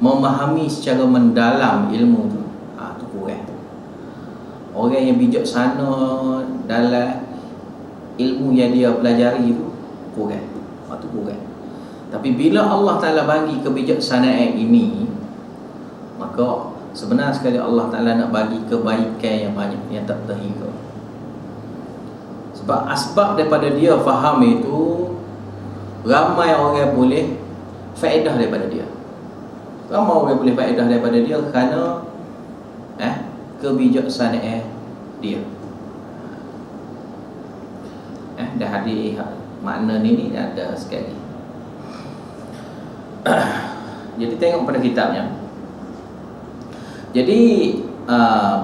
memahami secara mendalam ilmu tu, tu kurang. Orang yang bijaksana dalam ilmu yang dia pelajari tu kurang. Tu kurang. Tapi bila Allah Ta'ala bagi kebijaksanaan ini, maka sebenar sekali Allah Ta'ala nak bagi kebaikan yang banyak, yang tak terhingga. Sebab asbab daripada dia faham itu, ramai orang boleh faedah daripada dia. Ramai orang boleh faedah daripada dia kerana kebijaksanaan dia. Dah hadis makna ni ada sekali. Jadi tengok pada kitabnya. Jadi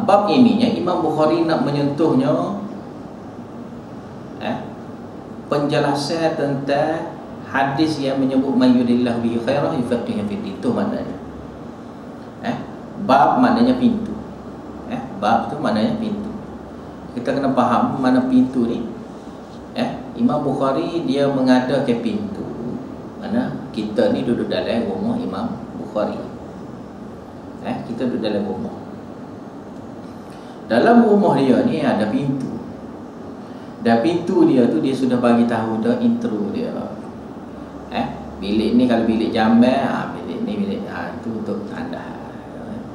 bab ininya Imam Bukhari nak menyentuhnya penjelasan tentang hadis yang menyebut man yuridillahu bihi khairan yufaqihu fid din. Itu maknanya. Bab maknanya pintu. Bab tu maknanya pintu. Kita kena faham mana pintu ni. Imam Bukhari dia mengadakan pintu. Mana kita ni duduk dalam rumah Imam Bukhari. Kita duduk dalam rumah. Dalam rumah dia ni ada pintu. Dan pintu dia tu dia sudah bagi tahu dah intro dia. Bilik ni kalau bilik jamban, bilik ni bilik itu untuk tanda.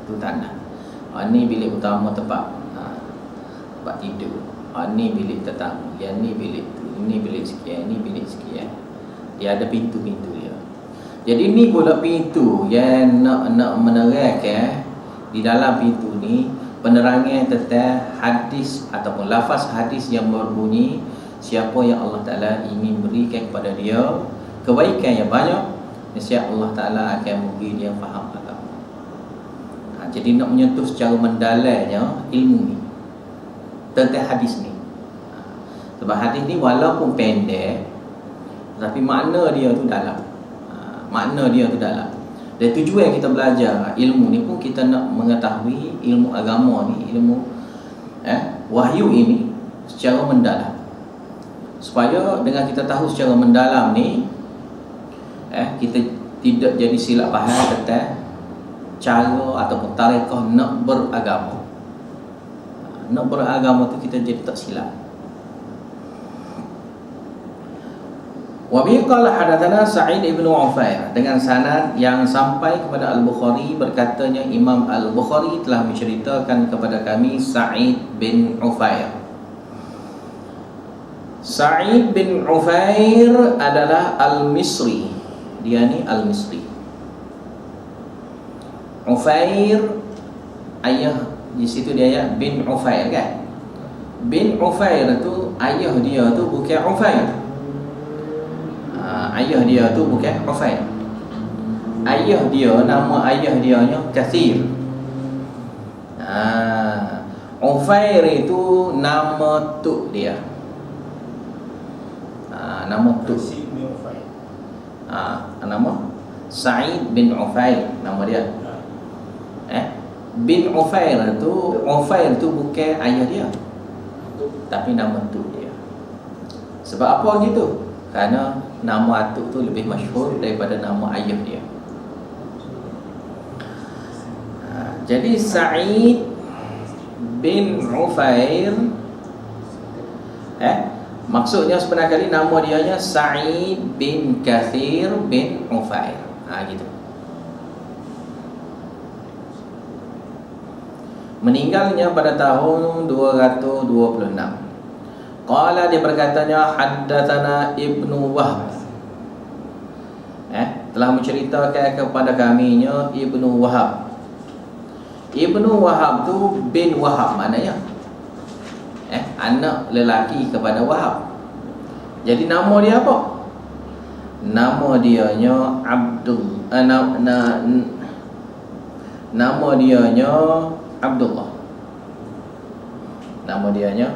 Itu tanda. Ni bilik utama tempat tidur. Ni bilik tetamu. Yang ni bilik tu. Ini bilik sekian, ini bilik sekian. Dia ada pintu-pintu dia. Jadi ni pula pintu yang nak menerangkan di dalam pintu ni penerangan tentang hadis ataupun lafaz hadis yang berbunyi siapa yang Allah Ta'ala ingin berikan kepada dia kebaikan yang banyak, nescaya Allah Ta'ala akan memberi dia faham agama. Jadi nak menyentuh secara mendalamnya ilmu ni tentang hadis ni. Sebab hadis ni walaupun pendek, tapi makna dia tu dalam. Makna dia tu dalam. Dan tujuan kita belajar ilmu ni pun kita nak mengetahui ilmu agama ni, ilmu wahyu ini secara mendalam. Supaya dengan kita tahu secara mendalam ni, kita tidak jadi silap faham tentang cara ataupun tarekah nak beragama. Nak beragama tu kita jadi tak silap. Wa bihi qala hadatsana Sa'id ibn Ufair, dengan sanad yang sampai kepada Al-Bukhari, berkatanya Imam Al-Bukhari telah menceritakan kepada kami Sa'id bin Ufair. Sa'id bin Ufair adalah Al-Misri. Dia ni Al-Misri. Ufair ayah, di situ dia ayah bin Ufair kan? Bin Ufair tu ayah dia tu bukan Ufair. Ayah dia tu bukan Ufair. Ayah dia, nama ayah dia nya Kathir. Ufair itu nama tok dia. Nama tok. Nama Sa'id bin Ufair nama dia. Bin Ufair tu bukan ayah dia, tapi nama tok dia. Sebab apa gitu? Kerana nama atuk tu lebih masyhur daripada nama ayah dia. Jadi Sa'id bin Ufair, maksudnya sebenarnya kali nama dia nya Sa'id bin Kathir bin Ufair. Gitu. Meninggalnya pada tahun 226. Qala, dia berkatanya haddatsana Ibnu Wahb. Telah menceritakan kepada kaminya Ibnu Wahab. Ibnu Wahab tu bin Wahab maknanya anak lelaki kepada Wahab. Jadi nama dia apa? Nama dia nya Abdul nama dia nya Abdullah. Nama dia nya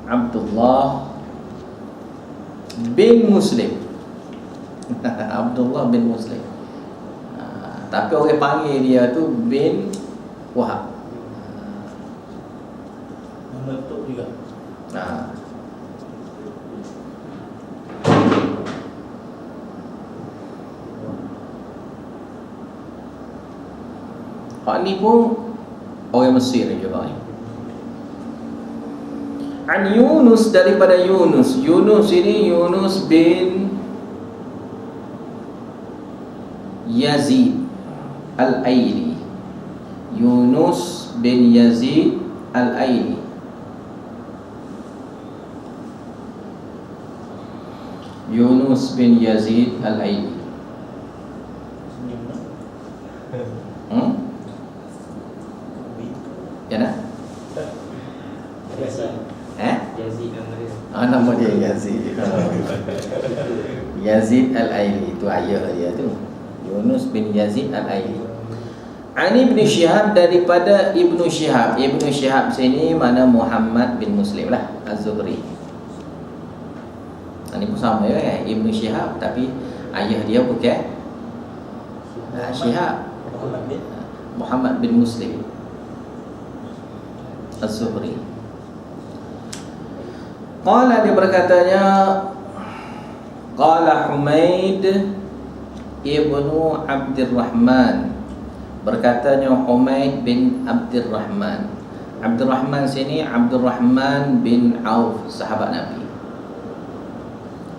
Abdullah bin Muslim. Abdullah bin Muslim. Tapi orang panggil dia tu bin Wahab. Nama tok juga. Hak ni pun orang Mesir juga ni. An Yunus, daripada Yunus. Yunus ini Yunus bin Yazid Al-Aili. Yunus bin Yazid Al-Aili. Yunus bin Yazid Al-Aili. Ya nak? Yazid nama dia. Nama dia Yazid. Yazid Al-Aili, itu ayah dia tu. Yunus bin Yazid Al-Aili. Ani Ibn Syihab, daripada Ibn Syihab. Ibn Syihab sini mana Muhammad bin Muslim lah, Az-Zuhri. Ini pun sama ya, Ibn Syihab, tapi ayah dia bukan Syihab. Muhammad bin Muslim Az-Zuhri. Qala, dia berkatanya, qala Humaid ibnu Abdurrahman, berkatanya Humaid bin Abdurrahman. Abdurrahman sini Abdurrahman bin Auf, sahabat Nabi.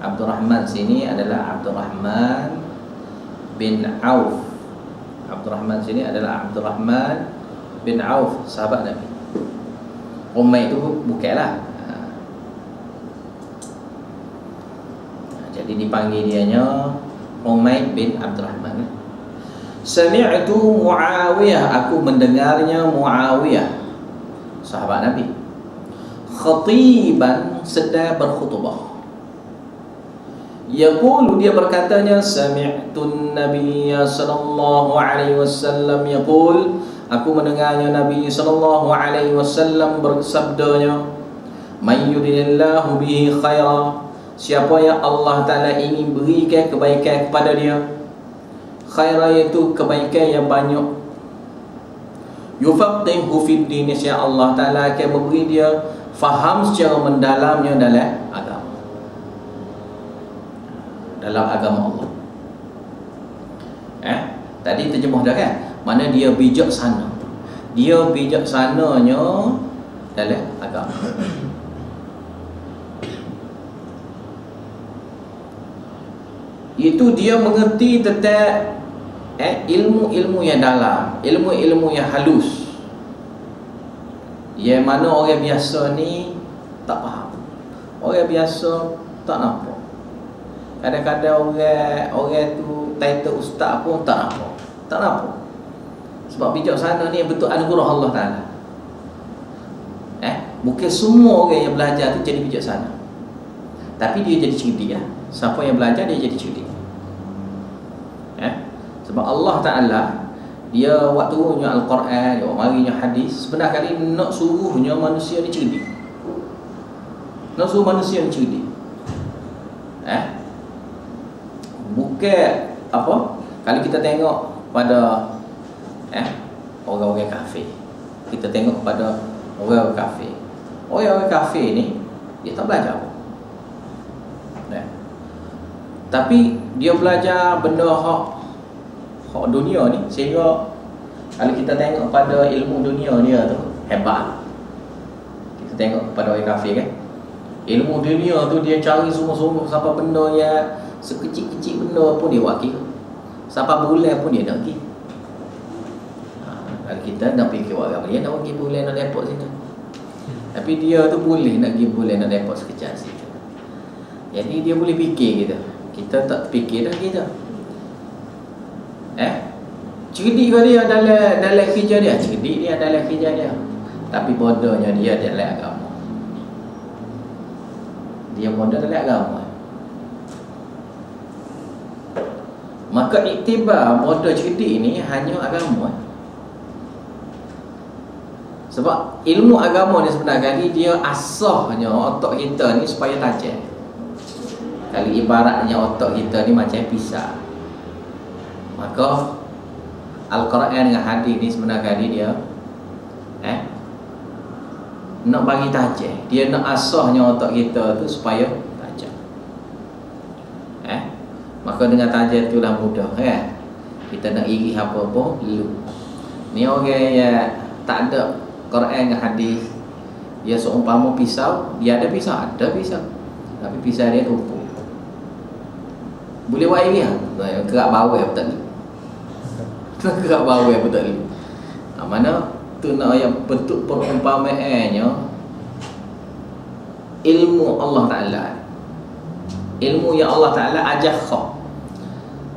Abdurrahman sini adalah Abdurrahman bin Auf. Abdurrahman sini adalah Abdurrahman bin Auf, sahabat Nabi. Humaid itu bukanlah. Jadi dipanggil dianya Humaid bin Abdurrahman. Sami'tu Muawiyah, aku mendengarnya Muawiyah, sahabat Nabi, khatiban, sedang berkhutbah. Yaqulu, dia berkatanya, sami'tu Nabiya sallallahu alaihi wasallam yaqul, aku mendengarnya Nabi sallallahu alaihi wasallam bersabdanya, may yuridillahu bihi khaira, siapa yang Allah Ta'ala ingin berikan kebaikan kepada dia, khairah itu kebaikan yang banyak, yufaqihu fid din, yang Allah Ta'ala akan memberi dia faham secara mendalamnya dalam agama, dalam agama Allah. Tadi terjemah dah kan, mana dia bijaksana, dia bijaksananya dalam agama. Itu dia mengerti tentang ilmu-ilmu yang dalam, ilmu-ilmu yang halus, yang mana orang biasa ni tak faham. Orang biasa tak nampak. Kadang-kadang orang tu title ustaz pun tak nampak. Tak nampak. Sebab bijaksana ni betul anugerah Allah Ta'ala. Bukan semua orang yang belajar tu jadi bijaksana, tapi dia jadi cerdik lah. Siapa yang belajar dia jadi cerdik. Sebab Allah Ta'ala, dia waktu turunnya Al-Quran, dia marinya hadis, sebenarnya kali nak suruhnya manusia ni cerdik. Nak suruh manusia ni cerdik. Bukan apa, kalau kita tengok pada orang-orang kafir, kita tengok pada orang-orang kafir. Orang-orang kafir ni dia tak belajar apa. Tapi dia belajar benda hak dunia ni, sehingga kalau kita tengok pada ilmu dunia dia tu hebat. Kita tengok pada orang kafir kan, ilmu dunia tu dia cari sungguh-sungguh, sampai benda yang sekecil-kecil benda pun dia wakil, sampai bulan pun dia nak pergi. Kalau kita nak fikir orang dia nak pergi bulan nak depot sini, tapi dia tu boleh nak pergi bulan nak depot sekejap situ. Jadi dia boleh fikir kita tak fikir dah kita. Cerdik ke dia dalam kerja dia, cerdik dia dalam kerja dia, tapi bodohnya dia dalam agama. Dia bodoh dalam agama. Maka iktibar bodoh cerdik ni hanya agama. Sebab ilmu agama ni sebenarnya dia asahnya otak kita ni supaya tajam. Kalau ibaratnya otak kita ni macam pisau, maka Al-Quran dengan hadis ni sebenarnya dia nak bagi tajam. Dia nak asahnya otak kita tu supaya tajam. Maka dengan tajam itulah mudah kita nak iri apa-apa Ni orang yang tak ada Quran dengan hadis, dia seumpama pisau, dia ada pisau, tapi pisau dia tumpuk. Boleh buat ini lah, kerak bawah apa tak ni? Kerak bawah apa tak ni? Mana tu nak yang bentuk perumpamaannya ilmu Allah Ta'ala, ilmu yang Allah Ta'ala ajar kau.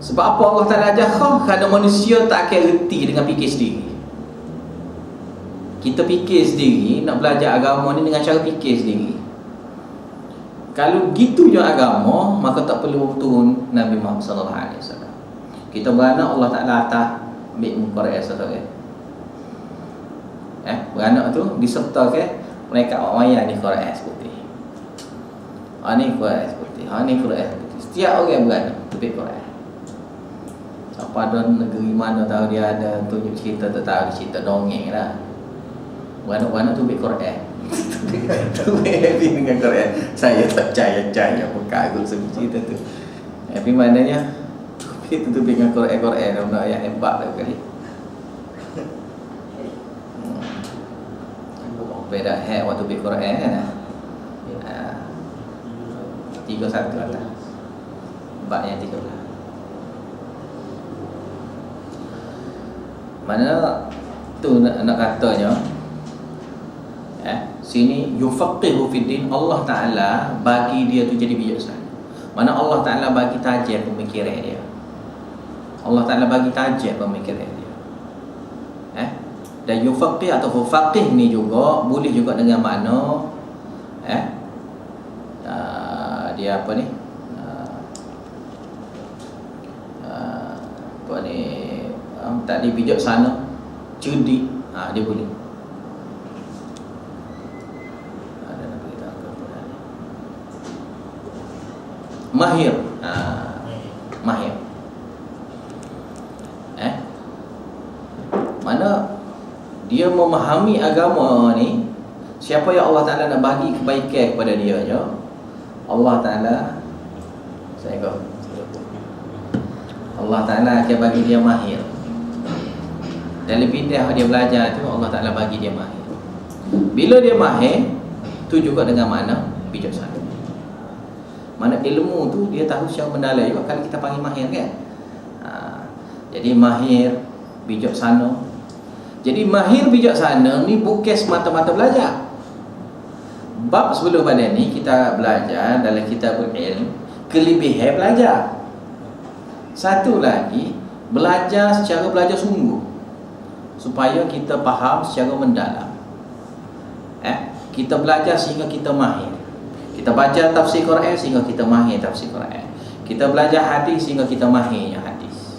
Sebab apa Allah Ta'ala ajar kau? Kerana manusia tak akan reti dengan fikir sendiri. Kita fikir sendiri, nak belajar agama ni dengan cara fikir sendiri. Kalau gitu je agama, maka tak perlu turun Nabi Muhammad SAW. Kita beranak Allah Ta'ala atas ambil muka rakyat seorang. Beranak tu disertakan mereka awam ni Quran seperti. Ni Quran seperti. Ni Quran seperti. Setiap orang beranak lebih Quran. Siapa ada negeri mana tahu dia ada tunjuk cerita, tak tahu cerita dongeng lah. Beranak-beranak tu lebih Quran. Tu happy dengan Quran. Saya tak percaya apa kagum sebut cerita tu. Tapi maknanya itu tu dengan Quran nak ayat hebat dah kali. Beda waktu baca Quran kan. 31 atas. Bab yang 13. Mana tu nak katanya sini yufaqihu fid din, Allah Ta'ala bagi dia tu jadi bijaksana. Mana Allah Ta'ala bagi tajam pemikiran dia. Allah Ta'ala bagi tajam pemikiran dia. Dan yufaqih atau faqih ni juga boleh juga dengan makna dia apa ni? Apa ni? Tadi bijaksana, cerdik, dia boleh. Ada nak beritahu apa ni? Mahir. Mahir. Mana dia memahami agama ni, siapa yang Allah Ta'ala nak bagi kebaikan kepada dia je, Allah Ta'ala Allah Ta'ala akan bagi dia mahir. Dan lebih dah dia belajar tu, Allah Ta'ala bagi dia mahir. Bila dia mahir, tu juga dengan makna bijaksana. Mana ilmu tu dia tahu secara mendalam juga, kalau kita panggil mahir kan. Jadi mahir, bijaksana. Jadi mahir bijaksana ni bukan semata-mata belajar. Bab sebelum pada ni kita belajar dalam kitabul ilm kelebihan belajar. Satu lagi, belajar secara belajar sungguh, supaya kita faham secara mendalam. Kita belajar sehingga kita mahir. Kita baca tafsir Quran sehingga kita mahir tafsir Quran. Kita belajar hadis sehingga kita mahirnya hadis.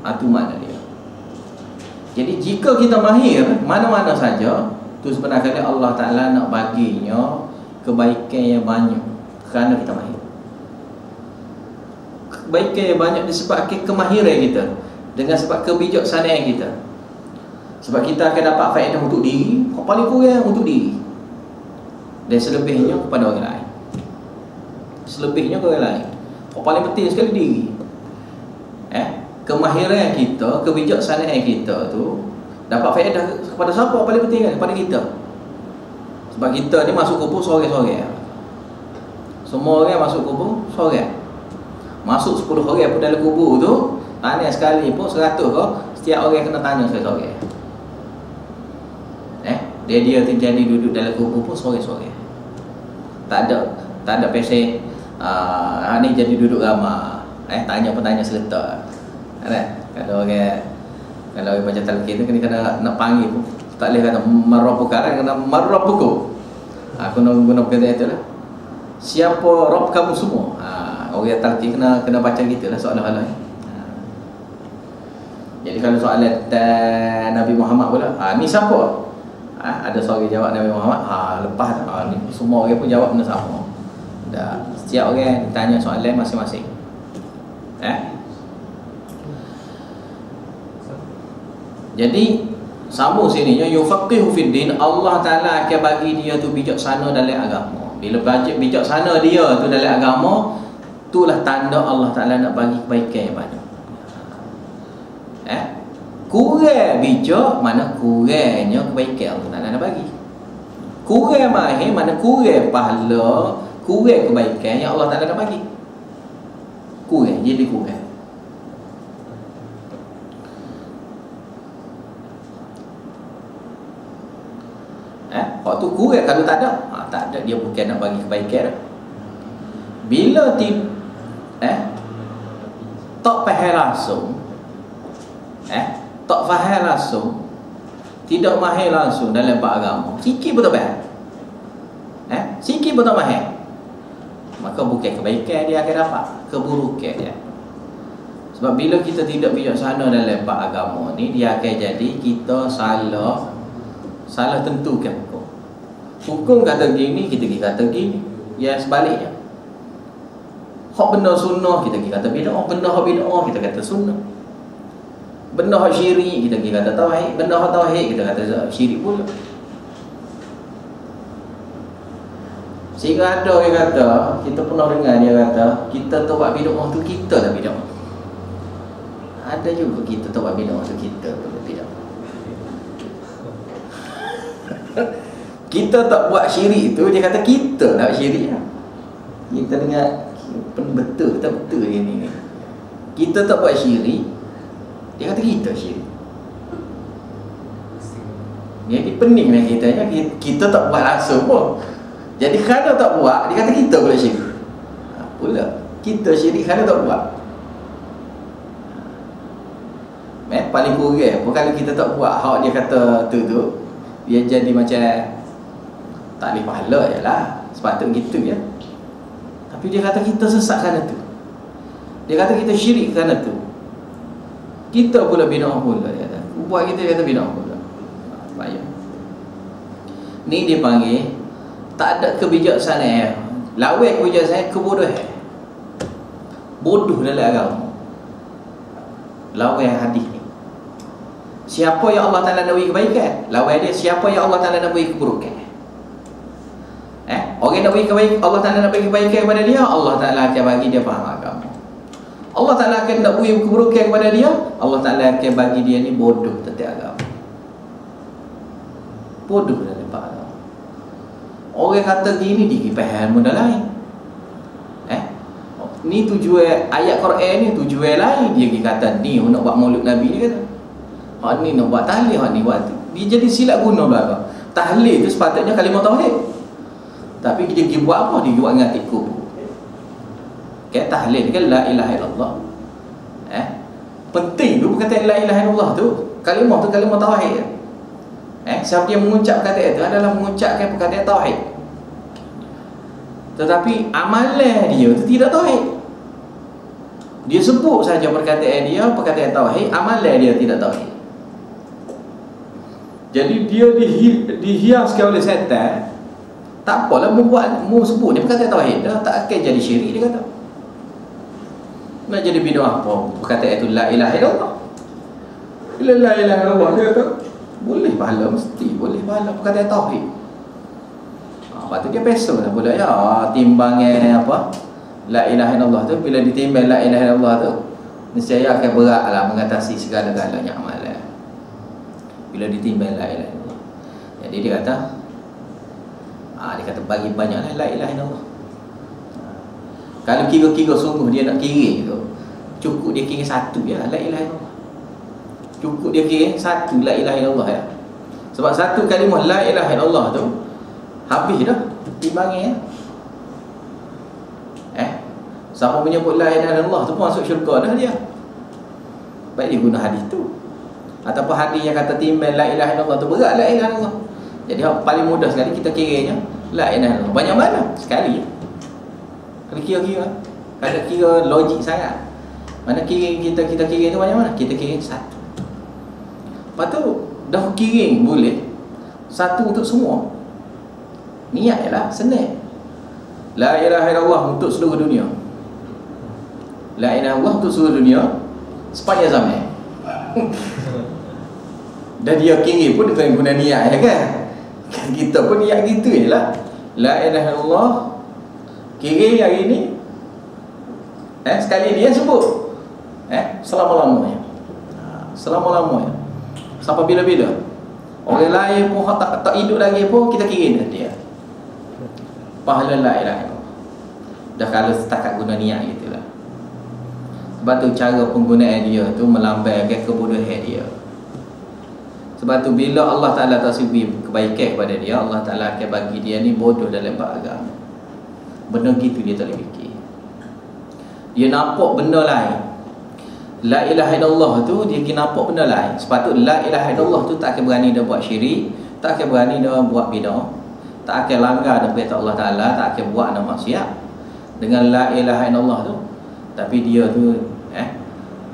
Itu makna dia. Jadi jika kita mahir mana-mana saja, tu sebenarnya Allah Ta'ala nak baginya kebaikan yang banyak kerana kita mahir. Kebaikan yang banyak disebabkan kemahiran kita, dengan sebab kebijaksanaan kita. Sebab kita akan dapat faedah untuk diri, paling kurang untuk diri, dan selebihnya kepada orang lain. Selebihnya kepada orang lain. Paling penting sekali diri. Kemahiran kita, kebijaksanaan kita tu dapat faedah kepada siapa paling penting kan? Kepada kita. Sebab kita ni masuk kubur seorang-seorang. Semua orang masuk kubur seorang. Masuk 10 orang pun dalam kubur tu, tanya sekali pun 100 kau, setiap orang kena tanya seorang-seorang. Dia terjadi duduk dalam kubur pun seorang-seorang. Tak ada pesek ni jadi duduk ramah. Tanya petanya serta. Kalau orang baca talqin tu kena nak panggil pun tak boleh kata marabbuka, kena marabbuku. Aku nak guna perkataan itulah. Siapa Rabb kamu semua? Orang talqin kena baca gitulah soalan-soalan. Jadi kalau soalan Nabi Muhammad pula, ni siapa? Ada seorang jawab Nabi Muhammad, lepas ni semua orang pun jawab benda sama. Dah setiap orang ditanya soalan masing-masing. Jadi sambung sininya yufaqihu fid din, Allah Ta'ala akan bagi dia tu bijaksana dalam agama. Bila bijaksana dia tu dalam agama, itulah tanda Allah Ta'ala nak bagi kebaikan yang banyak. Kurang bijak, mana kurangnya kebaikan Allah Ta'ala nak bagi. Kurang mahir, mana kurang pahala, kurang kebaikan yang Allah Ta'ala nak bagi. Kurang, jadi kurang. Waktu kurang kalau tak ada, tak ada, dia bukan nak bagi kebaikan. Bila tak faham langsung, tak faham langsung, tidak mahir langsung dalam bab agama, sikit pun tak faham, sikit pun tak mahir, maka bukan kebaikan dia akan dapat, keburukan dia. Sebab bila kita tidak bijaksana dalam bab agama ni, dia akan jadi kita salah tentukan hukum. Hukum kata gini, kita pergi kata gini. Ya sebaliknya, hak benda sunnah, kita pergi kata bid'ah. Benda hak bid'ah, kita kata sunnah. Benda hak syirik, kita pergi kata tauhid. Benda hak tauhid, kita kata syirik pula. Sehingga ada yang kata, kita pernah dengar dia kata, kita tu buat bid'ah tu kita dah bid'ah. Ada juga kita tu buat bid'ah tu kita tu bid'ah. Kita tak buat syirik tu, dia kata kita nak syirik lah. Kita dengar betul dia ni. Kita tak buat syirik, dia kata kita syirik. Jadi pening lah kita tak buat langsung pun. Jadi kerana tak buat, dia kata kita pula syirik. Pula kita syirik kerana tak buat. Paling kurang pun kalau kita tak buat hak dia kata tu, dia jadi macam tak boleh pahala je lah. Sepatutnya gitu ya. Tapi dia kata kita sesat kerana tu. Dia kata kita syirik kerana tu. Kita pula bid'ah pula, dia kata. Buat kita, dia kata bid'ah pula. Bahaya. Ni dia panggil tak ada kebijaksanaan. Lawan kebijaksanaan, kebodohan. Bodoh dalam agama. Lawan hadis ni. Siapa yang Allah Ta'ala nak bagi kebaikan, lawan dia siapa yang Allah Ta'ala nak bagi keburukan. Orang nak bagi kebaikan, Allah Ta'ala nak bagi kebaikan kepada dia, Allah Ta'ala akan bagi dia faham agama. Allah Ta'ala akan nak bagi keburukan kepada dia, Allah Ta'ala akan bagi dia ni bodoh tentang agama. Bodoh dalam agama. Orang kata gini, dia faham benda lain. Ni tujuan ayat Quran ni, tujuan lain. Dia kata ni nak buat maulid Nabi, dia kata hak ni nak buat tahlil, hak ni buat tu. Dia jadi silap guna belakang. Tahlil tu sepatutnya kalimah tauhid, tapi dia pergi buat apa? Dia buat dengan tiku. Okay, tahlil kan la ilaha illallah. Penting tu perkataan la ilaha illallah tu. Kalimah tu kalimah tauhid. Siapa yang mengucap perkataan itu adalah mengucapkan perkataan tauhid. Tetapi amalan dia tu tidak tauhid. Dia sebut saja perkataan dia, perkataan tauhid, amalan dia tidak tauhid. Jadi dia dihiaskan oleh syaitan. Tak apalah mu sebut ni perkataan tauhid dah, tak akan jadi syirik, dia kata. Nak jadi bid'ah apa? Perkataan itu la ilaha illallah. Bila la ilaha illallah, dia kata boleh pahala, mesti boleh pahala perkataan tauhid. Lepas tu dia peso lah pula ya, timbangan apa? La ilaha illallah tu, bila ditimbang la ilaha illallah tu, nescaya akan beratlah mengatasi segala-galanya amalan. Bila ditimbang la ilaha illallah. Jadi dia kata bagi banyaklah la ilaha illallah. Kalau kira-kira sungguh dia nak kira tu, cukup dia kira satu ya, la ilaha illallah. Cukup dia kira satu la ilaha illallah ya. Sebab satu kalimah la ilaha illallah tu habis dah timbangnya. Siapa menyebut la ilaha illallah tu pun masuk syurga dah dia. Baik dia guna hadis tu. Ataupun hadis yang kata timbang la ilaha illallah tu berat la ilaha illallah. Jadi paling mudah sekali kita kiranya la ilaha illallah. Banyak mana? Sekali. Kalau kira-kira, kalau kira logik sangat. Mana kira kita kira tu banyak mana? Kita kira satu. Lepas tu dah kira boleh satu untuk semua. Niat ialah senang. La ilaha illallah untuk seluruh dunia. La ilaha illallah untuk seluruh dunia sepanjang zaman. Dan dia kira pun dengan guna niat ya kan. Kita pun niat gitu je lah. La ilaha illallah kira hari ni sekali dia sebut selama-lamanya. Selama-lamanya. Sampai bila-bila. Orang lain pun tak hidup lagi pun kita kira dia pahala la ilaha illallah. Dah kalau setakat guna niat gitulah. Sebab tu cara penggunaan dia tu melambangkan kebodohan dia. Sebab tu bila Allah Ta'ala tak subi kebaikan kepada dia, Allah Ta'ala akan bagi dia ni bodoh dalam beragama. Benda gitu dia tak boleh fikir. Dia nampak benda lain. La ilaha illallah tu dia nampak benda lain. Sebab tu la ilaha illallah tu tak akan berani dia buat syirik, tak akan berani dia buat bidah, tak akan langgar dan perintah Allah Ta'ala, tak akan buat nak maksiat dengan la ilaha illallah tu. Tapi dia tu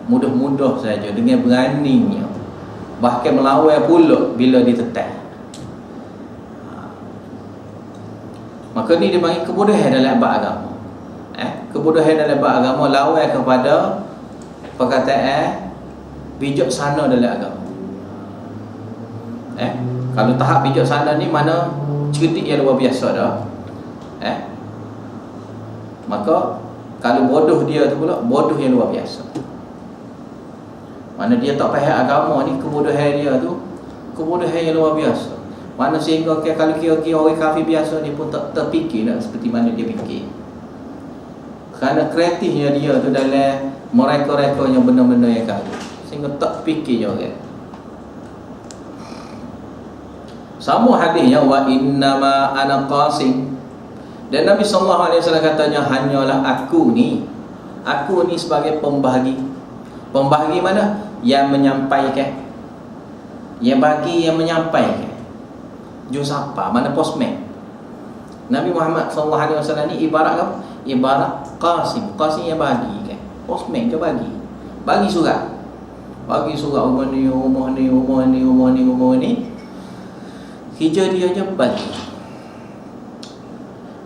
mudah-mudah saja dengan beraninya, bahkan melawan pula bila ditetap. Maka ni dia panggil kebodohan dalam beragama. Kebodohan dalam beragama lawan kepada perkataan bijaksana dalam agama. Kalau tahap bijaksana ni mana cerdik yang luar biasa dah. Maka kalau bodoh dia tu pula bodoh yang luar biasa. Mana dia tak faham agama ni, kebodohan dia tu kebodohan yang luar biasa. Mana sehingga kalau kira-kira orang kafir biasa ni pun tak terfikir dah seperti mana dia fikir. Kerana kreatifnya dia tu dalam mereka-rekanya benda-benda yang kafir, sehingga tak fikir je orang. Sama hadisnya wa innama ana qasim. Dan Nabi sallallahu alaihi wasallam katanya hanyalah aku ni sebagai pembahagi. Pembahagi mana? Yang menyampaikan. Yang bagi, yang menyampaikan. Jus apa? Mana postman? Nabi Muhammad sallallahu alaihi wasallam ni ibarat apa? Ibarat qasim. Qasim yang bagi kan. Postman ke bagi. Bagi surat. Bagi surat rumah ni, rumah ni, rumah ni, rumah ni, rumah ni. Kerja dia je bagi.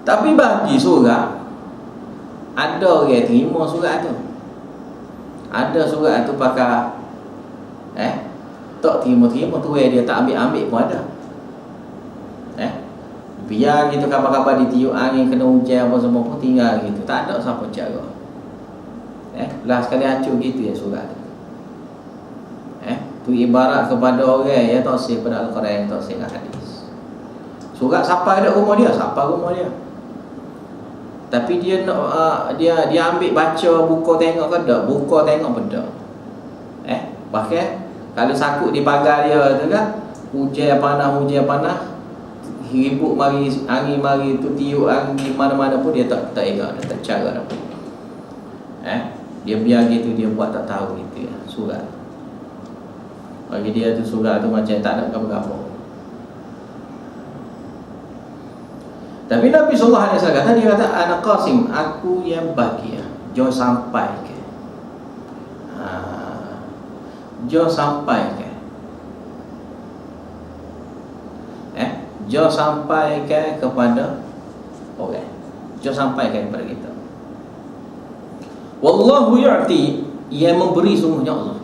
Tapi bagi surat, ada orang terima surat tu. Ada surat tu pakai tak terima-terima tu dia tak ambil-ambil pun ada. Biar gitu kabar-kabar ditiup angin, kena hujan apa semua pun tinggal gitu. Tak ada siapa cara. Lah sekali hancur gitu ya surat tu. Tu ibarat kepada orang yang tak sih pada Al-Quran, tak sih hadis. Surat siapa ada rumah dia, siapa rumah dia. Tapi dia nak dia ambil baca, buka tengok ke tak? Buka tengok pun tak. Bahkan kalau sakut di pagar dia tu kan, hujan panas, ribut mari, angin mari tu, tiup angin mana-mana pun dia tak elak, dia tak cara dah. Dia biar gitu, dia buat tak tahu gitu ya, surat. Bagi dia tu surat tu macam tak ada apa-apa. Tapi Nabi sallallahu alaihi wasallam kata, dia kata ana qasim, aku yang bagi. Jangan sampai ke. Jangan sampai ke. Jangan sampai ke kepada orang. Jangan sampai ke kepada kita. Wallahu yu'ti, yang memberi sungguhnya Allah.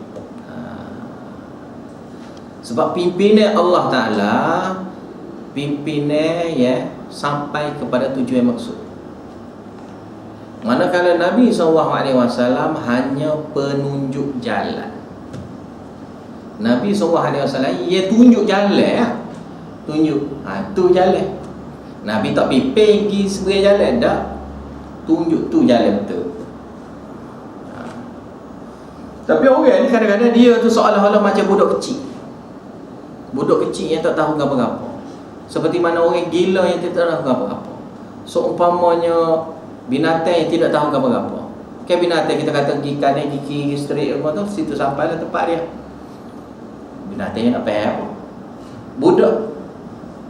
Sebab pimpinan Allah Ta'ala, pimpinan ya sampai kepada tujuan maksud. Manakala Nabi SAW hanya penunjuk jalan. Nabi SAW ia tunjuk jalan ya. Tunjuk, tu jalan. Nabi tak pergi sebagai jalan dah. Tunjuk tu jalan betul. Tapi orang ni kadang-kadang dia tu seolah-olah macam budak kecil. Budak kecil yang tak tahu apa-apa. Seperti mana orang gila yang tidak tahu apa-apa. Seumpamanya binatang yang tidak tahu apa-apa. Kan binatang kita kata gikan ni, gigi straight apa tu, situ sampailah tempat dia. Binatang yang nak faham apa. Budak.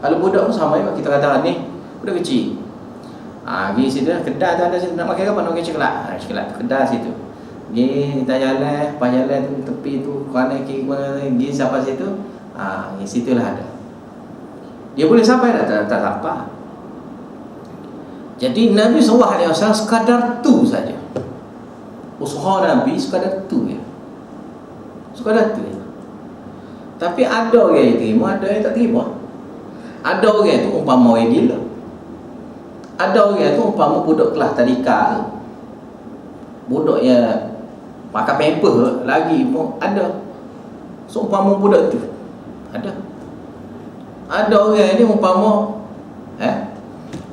Kalau budak pun sama juga, kita kata ni budak kecil. Pergi situ kedai tu ada situ nak makan apa, nak makan coklat. Coklat kedai situ. Kita jalan, pas jalan tu tepi tu kanan kiri mana pergi sampai situ. Di situlah ada. Dia boleh sampai tak sampai. Jadi Nabi SAW sekadar tu saja. Usaha Nabi sekadar tu ya. Sekadar tu ya. Tapi ada orang yang terima, ada yang tak terima. Ada orang tu umpama orang gila. Ada orang tu umpama budak kelas tadika. Budak yang makan pamper lagi pun ada. Seumpama budak tu Ada orang ni umpama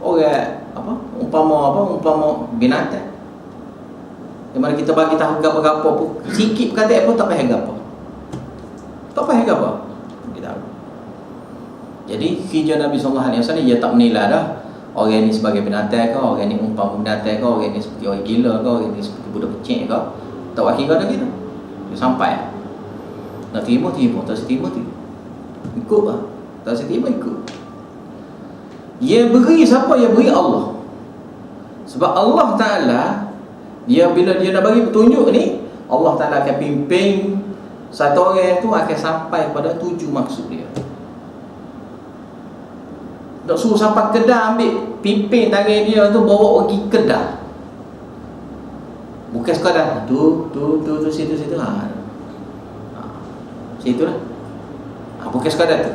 orang umpama binatang. Di mana kita bagi tahu gapo-gapo pun sikit perkataan pun tak faham gapo. Tak faham gapo. Kita tahu. Jadi kerja Nabi sallallahu alaihi wasallam dia tak menilai dah orang ni sebagai binatang ke, orang ni umpama binatang ke, orang ni seperti orang gila ke, orang ni seperti budak kecil ke. Tak wakil kau dah gitu. Dia sampai. Nak terima, tak terima. Ikut lah. Tak terima, ikut. Dia beri siapa? Dia beri Allah. Sebab Allah Ta'ala, bila dia nak bagi petunjuk ni, Allah Ta'ala akan pimpin satu orang tu akan sampai pada 7 maksud dia. Tak suruh sampai Kedah, ambil pimpin tangan dia tu, bawa pergi Kedah. Bukan sekadar tu situ situ lah. Bukan sekadar tu.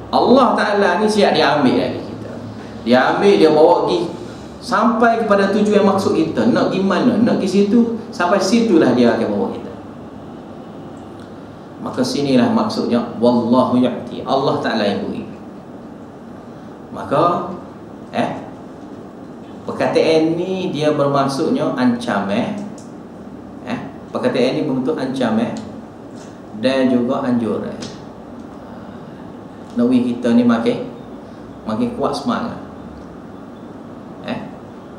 Allah Ta'ala ni siap dia ambil lagi kita. Dia ambil, dia bawa pergi sampai kepada tujuan maksud kita. Nak pergi mana? Nak pergi situ. Sampai situlah dia akan bawa kita. Maka sinilah maksudnya wallahu ya'ti. Allah Ta'ala yang beri. Maka perkataan ni dia bermaksudnya ancaman. Perkataan ni berbentuk ancaman dan juga anjuran. Nawi kita ni makin kuat semangat.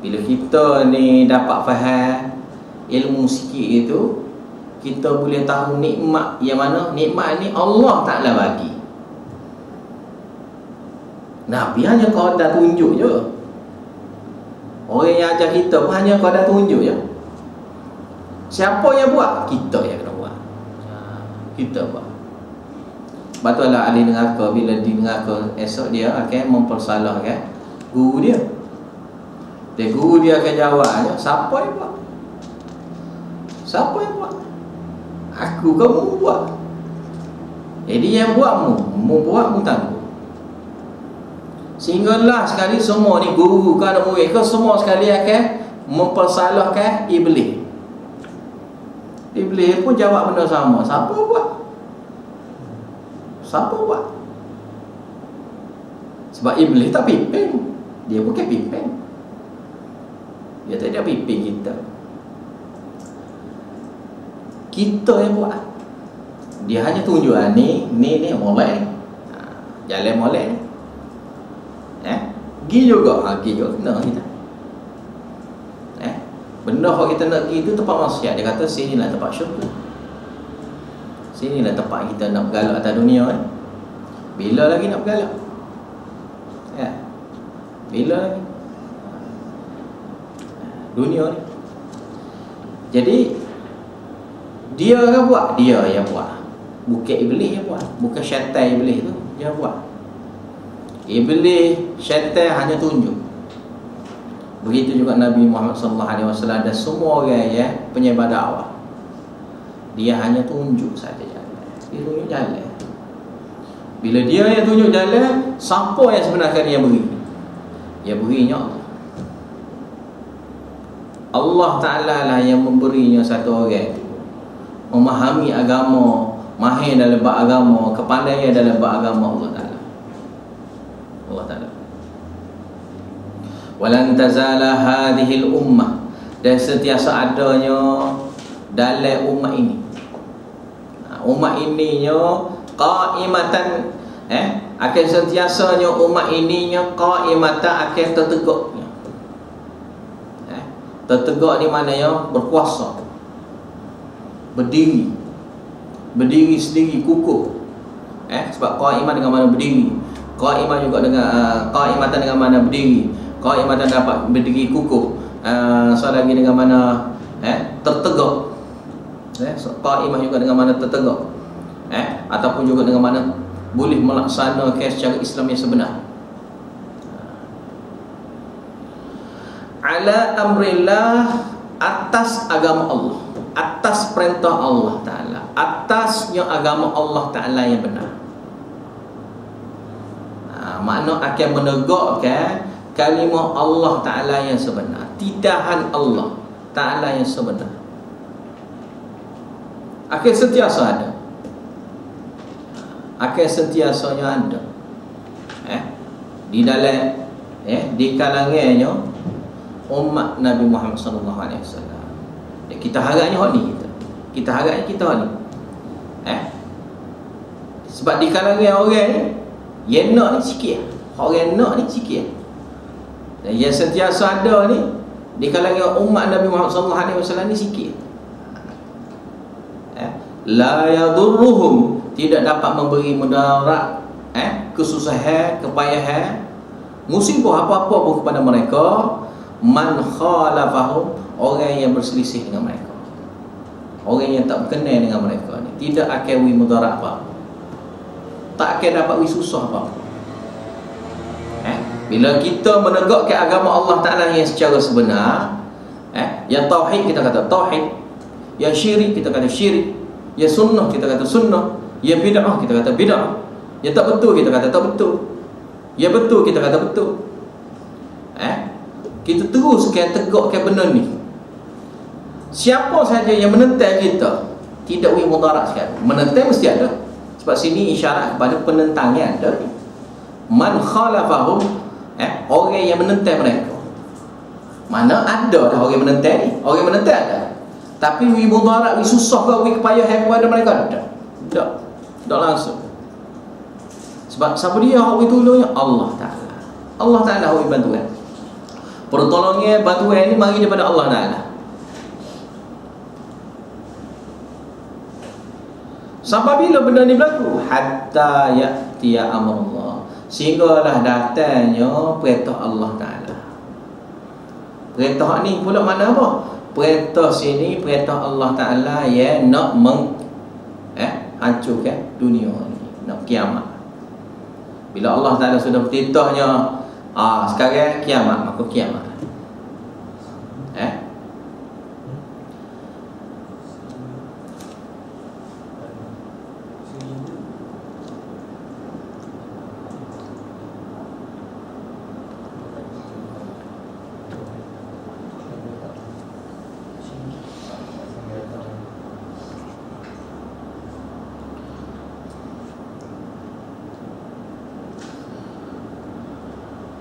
Bila kita ni dapat faham ilmu sikit itu, kita boleh tahu nikmat yang mana. Nikmat ni Allah Ta'ala bagi. Nabi hanya qadar tunjuk je. Orang yang ajar kita pun hanya qadar tunjuk je. Siapa yang buat? Kita yang kena buat. Kita buat. Sebab tu lah ahli neraka, bila di neraka esok dia akan mempersalahkan guru dia. Dan guru dia akan jawab, siapa yang buat? Siapa yang buat? Aku, kamu buat. Jadi yang buatmu, buat mu tangguh. Sehinggalah sekali semua ni, guru ke anak murid ke, semua sekali akan mempersalahkan iblis. Iblis pun jawab benda sama. Siapa buat? Siapa buat? Sebab iblis tak pimpin. Dia bukan pimpin. Dia tak ada pimpin kita. Kita yang buat. Dia hanya tunjuk ni molek. Jalan molek ni. Pergi juga. Pergi juga kena kita. Benda yang kita nak pergi tu tempat maksiat. Dia kata sinilah tempat syurga. Sinilah tempat kita nak bergalak atas dunia kan. Bila lagi nak bergalak? Bila lagi? Dunia ni. Jadi dia yang buat. Dia yang buat. Bukan iblis yang buat. Bukan syaitan iblis tu dia buat. Iblis, syaitan hanya tunjuk. Begitu juga Nabi Muhammad SAW dan semua orang yang penyebar dakwah. Dia hanya tunjuk saja jalan. Dia tunjuk jalan. Bila dia yang tunjuk jalan, siapa yang sebenarnya dia beri? Dia berinya Allah. Allah Ta'ala lah yang memberinya satu orang memahami agama, mahir dalam bab agama, kepandaian dalam bab agama Allah Ta'ala. Allah Ta'ala. Walan tazala hadhil ummah, dan sentiasa adanya dalam umat ini. Umat ininya qaimatan, akan sentiasanya umat ininya qaimatan, akan tertegaknya. Tertegak ni maknanya berkuasa, berdiri sendiri, kukuh. Sebab qaimah dengan mana berdiri, qaimah juga dengan qaimatan dengan mana berdiri, qaimatan dapat berdiri kukuh. So lagi dengan mana tertegak. Qaimah juga dengan mana tertegak. Ataupun juga dengan mana boleh melaksanakan secara Islam yang sebenar. Ala amrillah, atas agama Allah, atas perintah Allah Ta'ala, atasnya agama Allah Ta'ala yang benar. Makna akan menegakkan kalimah Allah Ta'ala yang sebenar, tidahan Allah Ta'ala yang sebenar, akan sentiasa ada. akan sentiasanya ada di dalam di kalangannya umat Nabi Muhammad sallallahu alaihi wasallam. Kita harapnya hak ni kita harapnya kita hak ni sebab di kalangan orang ni yang nak ni sikit, orang nak ni sikit, dan yang sentiasa ada ni di kalangan umat Nabi Muhammad sallallahu alaihi wasallam ni sikit. La yadurruhum, tidak dapat memberi mudarat, kesusahan, kepayahan, musibah apa-apa pun kepada mereka, man khalafahum, orang yang berselisih dengan mereka, orang yang tak berkenan dengan mereka ni, tidak akan wi mudarat apa, tak akan dapat wi susah apa. Bila kita menegakkan agama Allah Ta'ala yang secara sebenar, yang tauhid kita kata tauhid, yang syirik kita kata syirik, yang sunnah kita kata sunnah, yang bid'ah kita kata bid'ah, yang tak betul kita kata tak betul, yang betul kita kata betul. Kita teruskan tegakkan benda ni. Siapa saja yang menentang kita, tidak boleh mudarat sekali. Menentang mesti ada, sebab sini isyarat kepada penentangnya ada. Man khalafahum, orang yang menentang mereka. Mana ada dah orang menentang ni, orang menentang ada, tapi wi mudarat, wi susah ke, wi kepayahan kepada mereka tak langsung. Sebab siapa dia yang tolongnya? Allah Ta'ala. Allah Ta'ala yang bantuan. Pertolongan, bantuan ni mari daripada Allah Ta'ala. Sampai bila benda ni berlaku? Hatta ya'tiya amrullah, sehinggalah datangnya perintah Allah Ta'ala. Perintah ni pula mana apa? Perintah sini perintah Allah Ta'ala yang nak hancurkan dunia ni, nak kiamat. Bila Allah Ta'ala sudah bertitahnya sekarang kiamat, maka kiamat.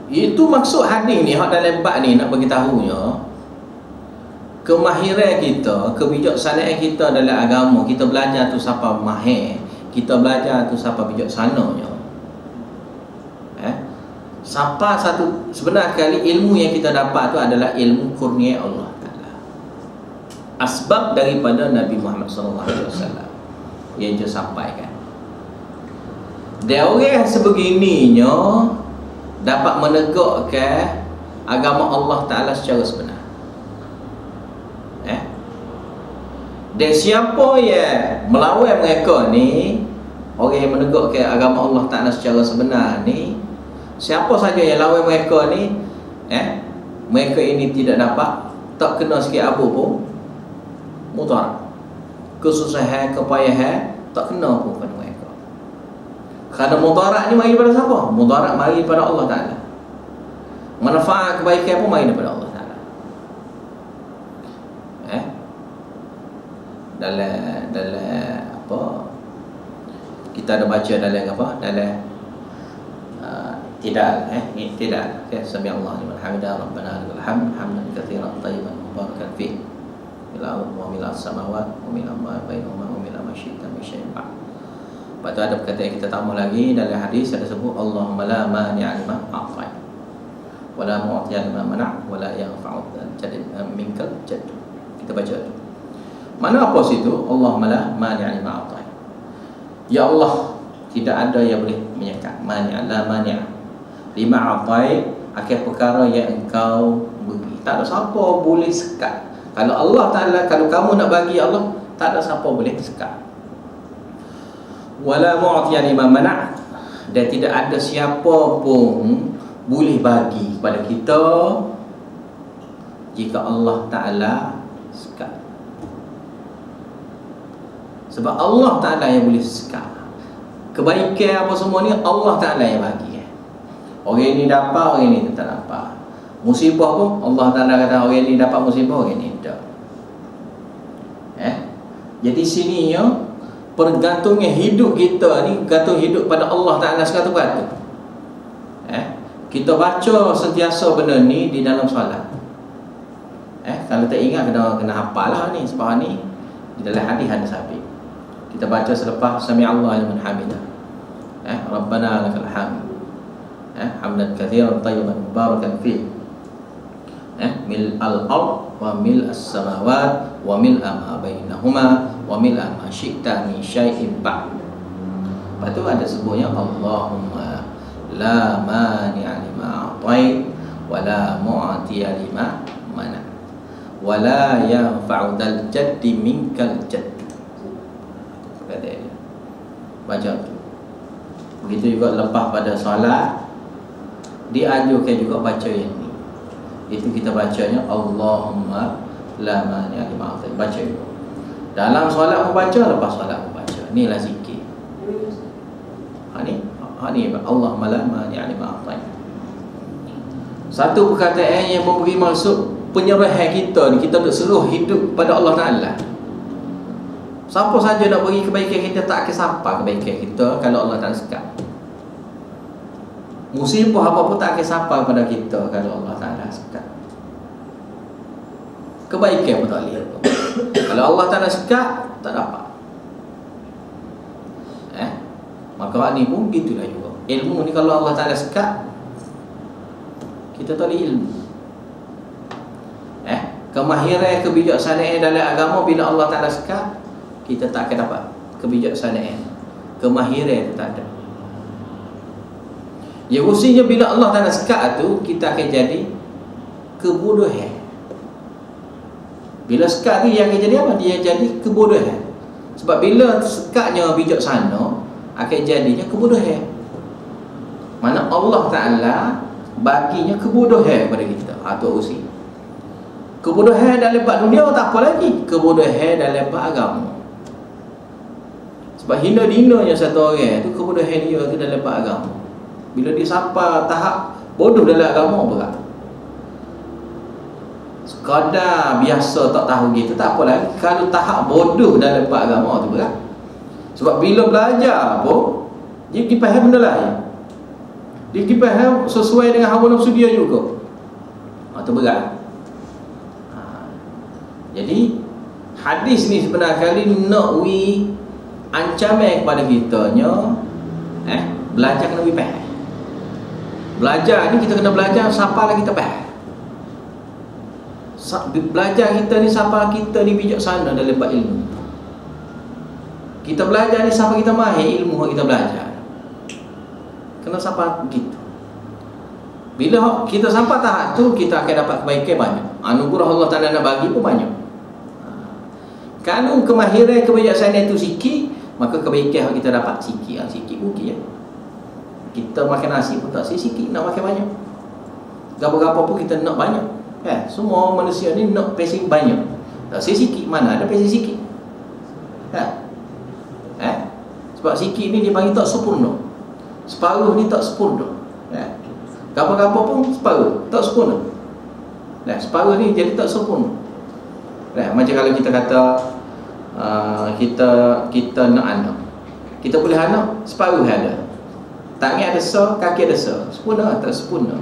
Itu maksud hadis ni, hak dalam bab ni nak bagi tahunya kemahiran kita, kebijaksanaan kita dalam agama. Kita belajar tu siapa mahir, kita belajar tu siapa bijaksananya. Siapa satu sebenar kali ilmu yang kita dapat tu adalah ilmu kurnia Allah Ta'ala, asbab daripada Nabi Muhammad sallallahu alaihi wasallam yang dia sampaikan. Dia orang sebegininya dapat menegakkan agama Allah Ta'ala secara sebenar. Dan siapa yang melawan mereka ni, orang yang menegakkan agama Allah Ta'ala secara sebenar ni, siapa saja yang lawan mereka ni, mereka ini tidak dapat, tak kena sikit apa pun mudarat, kesusahan, kepayahan tak kena pun pada mereka. Kerana mudarat ni mari daripada siapa? Mudarat mari daripada Allah Ta'ala. Manfaat kebaikan pun mari daripada Allah Ta'ala. Dalam apa, kita ada baca dalam apa, dalam tidak sami Allah liman hamidah rabbana lakal hamd hamdan katsiran tayyiban mubarakan fi ila wa mil as-samawati wa mil ma bainahuma wa mil ma syi'ta min syai'in ba'd. Lepas tu ada perkataan yang kita tambah lagi dalam hadis, ada sebut Allahumma la mani'a lima a'tait wa la mu'tiya lima mana' wa la yanfa'u dzal minkal jadd. Kita baca tu. Mana apa situ? Allahumma la mani'a lima a'tait. Ya Allah, tidak ada yang boleh menyekat. Mani'a, la mani'a lima a'tait, akan perkara yang engkau beri. Tak ada siapa boleh sekat. Kalau Allah Ta'ala, kalau kamu nak bagi Allah, tak ada siapa boleh sekat. Wala mu'tiya lima mana', dan tidak ada siapa pun boleh bagi kepada kita jika Allah Ta'ala sekat. Sebab Allah Ta'ala yang boleh sekat. Kebaikan apa semua ni Allah Ta'ala yang bagi. Orang ini dapat, orang ini tak dapat. Musibah pun Allah Ta'ala kata orang ini dapat musibah, orang ini tak. Jadi sininya pergantungnya hidup kita ni gantung hidup pada Allah Ta'ala 100%. Kita baca sentiasa benda ni di dalam solat. Kalau tak ingat kena hafal lah ni, sebab ni di dalam hadis ada sabit. Kita baca selepas sami'allahu liman hamidah. Rabbana lakal hamd. Hamdan katsiran tayyiban mubarakan fi. Mil al-ard wa mil as-samawat wa mil ma bainahuma wa mil ma syi'ta min syai'in ba'd. Lepas tu ada sebutnya Allahumma la mani'a lima a'tait wa la mu'tiya lima mana' wa la yanfa'u dzal jaddi minkal jadd. Kata dia baca tu. Begitu juga lepas pada solat dianjurkan juga baca yang ni. Itu kita bacanya Allahumma la mani'a lima a'tait. Baca juga. Dalam solat pun baca, lepas solat pun baca. Inilah zikir. Ni Allahumma la mani'a lima a'tait. Satu perkataan yang memberi maksud penyerahan kita ni, kita nak seluruh hidup pada Allah Ta'ala. Siapa saja nak bagi kebaikan kita, tak akan sampai kebaikan kita kalau Allah Ta'ala sekat. Musibah apa pun tak akan sampai pada kita kalau Allah Ta'ala sekat. Kebaikan pun tak boleh. Kalau Allah Ta'ala sekat, tak dapat. Maka ni pun gitulah juga. Ilmu ni kalau Allah Ta'ala sekat, kita tak boleh ilmu. Kemahiran, kebijaksanaan dalam agama, bila Allah Ta'ala sekat, kita tak akan dapat kebijaksanaan. Kemahiran tu tak ada. Ya, usinya bila Allah Ta'ala sekat tu, kita akan jadi kebodohan. Bila sekat tu, yang akan jadi apa? Dia jadi kebodohan. Sebab bila sekatnya bijaksana, akan jadinya kebodohan. Mana Allah Ta'ala baginya kebodohan kepada kita. Tu usi. Kebodohan dalam bab dunia tak apa lagi, kebodohan dalam bab agama. Sebab hina-dinanya satu orang tu, kebodohan dia tu dalam bab agama. Bila dia sampai tahap bodoh dalam agama, berat. Sekadar biasa tak tahu gitu, tak apa lagi. Kalau tahap bodoh dalam bab agama tu berat. Sebab bila belajar pun, dia faham benda lain. Dia faham sesuai dengan hawa nafsu dia juga. Itu berat. Jadi hadis ni sebenarnya kali nak ancaman kepada kitanya, belajar kena lebih faham. Belajar ni kita kena belajar siapa lagi kita faham. Belajar kita ni siapa kita ni bijaksana dalam bab ilmu. Kita belajar ni siapa kita mahir ilmu kita belajar. Kena siapa begitu. Bila kita sampai tahap tu, kita akan dapat kebaikan banyak. Anugerah Allah Ta'ala nak bagi pun banyak. Kalau kemahiran, kebijaksanaan itu sikit, maka kebaikan kita dapat sikit. Sikit mungkin ya. Kita makan nasi pun tak sikit, nak makan banyak. Gapa-gapa pun kita nak banyak. Semua manusia ni nak pasing banyak. Tak sikit, mana ada pasing sikit. Sebab sikit ni dia panggil tak sempurna. Separuh ni tak sempurna. Gapa-gapa pun separuh, tak sempurna. Separuh ni jadi tak sempurna. Macam kalau kita kata kita nak anak, kita boleh anak separuh ada. Tangan ada sah, kaki ada sah. Sempurna tak sempurna.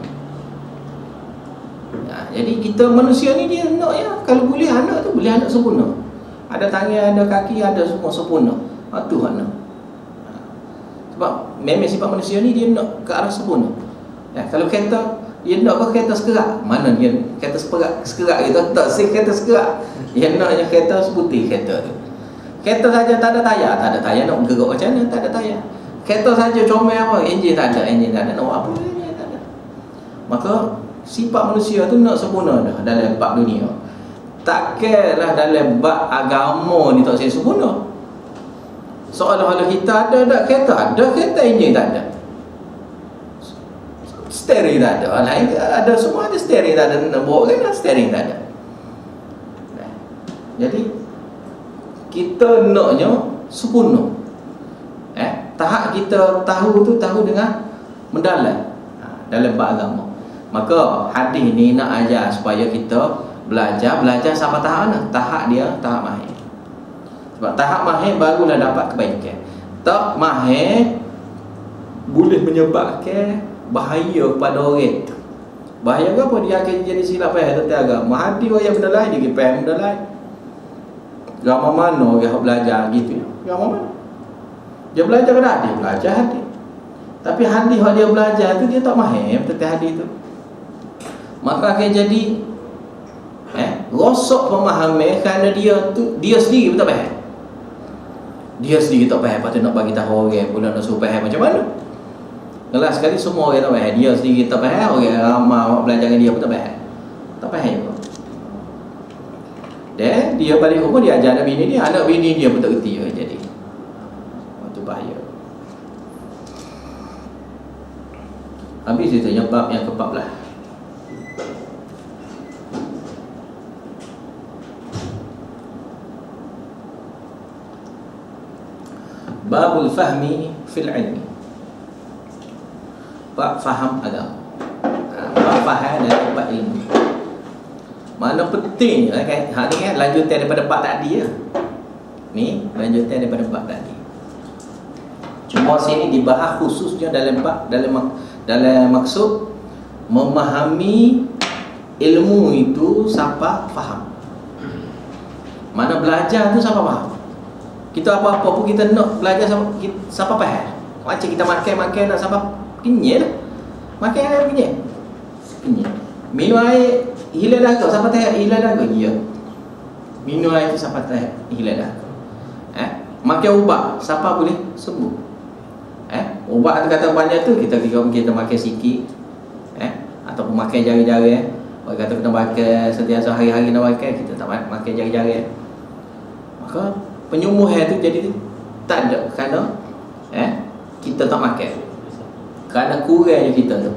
Jadi kita manusia ni dia nak ya, kalau boleh anak tu boleh anak sempurna. Ada tangan, ada kaki, ada semua sempurna. Tu anak. Sebab memang sifat manusia ni dia nak ke arah sempurna. Kalau kereta, dia nak ke kereta sekerak. Mana dia kereta sekerak gitu. Tak sih kereta sekerak. Dia naknya kereta seputih kereta tu. Kereta saja tak ada tayar. Tak ada tayar nak bergerak macam mana? Tak ada tayar. Kereta saja comel apa? Enjin tak ada. Nak buat apa? Enjin tak ada. Maka sifat manusia tu nak sempurna dah dalam bab dunia. Takkanlah dalam bab agama ni tak sempurna. Seolah-olah kita ada kereta. Ada kereta, enjin tak ada. Steering tak ada. Lain ada, semua ada steering tak ada. Nak bawa kan steering tak ada. Jadi kita naknya sempurna. Tahap kita tahu tu tahu dengan mendalam dalam bab agama. Maka hadis ni nak ajar supaya kita belajar sampai tahap mana? Tahap dia tahap mahir. Sebab tahap mahir barulah dapat kebaikan. Tak mahir boleh menyebabkan bahaya kepada orang tu. Bahaya ke apa? Dia akan jadi silap faham tentang agama. Hadi orang benda lain, dia faham benda lain. Agama mana orang belajar gitu? Agama mana? Dia belajar ke dah? Dia belajar hadis. Tapi hadis yang dia belajar tu dia tak faham tentang hadis tu. Maka akan jadi rosak pemahaman kerana dia sendiri pun tak faham. Dia sendiri tak faham, patut nak bagi tahu orang pula nak suruh faham macam mana? Jelas sekali semua orang tak faham. Dia sendiri tak faham, orang ramai awak belajar dengan dia pun tak faham. Tak faham juga. Dan dia balik rumah dia ajar anak bini dia, anak bini dia pun tak kerti jadi. Itu bahaya. Habis itu yang bab yang ke-14. Babul fahmi fil ilmi. Bab faham agama. Bab faham dan bab ilmu. Mana penting kan? Hak ni kan lanjutan daripada bab tadi ya. Ni lanjutan daripada bab tadi. Cuma sini dibahas khususnya dalam bab dalam maksud memahami ilmu itu siapa faham. Mana belajar tu siapa faham. Kita apa-apa pun kita nak belajar siapa faham. Macam kita makan nak siapa kenyal lah. Makan air kenyal. Minum air hilang dahaga, siapa tahu hilang dahaga dia. Minum air tu siapa tahu hilang dahaga. Makan ubat siapa boleh sembuh. Ubat tu kata banyak tu kita makan sikit. Ataupun makan jari-jari. Orang kata kita makan sentiasa hari-hari nak makan, kita tak makan jari-jari. Maka penyembuhan tu jadi tak ada kerana kita tak makan. Kerana kurangnya kita tu.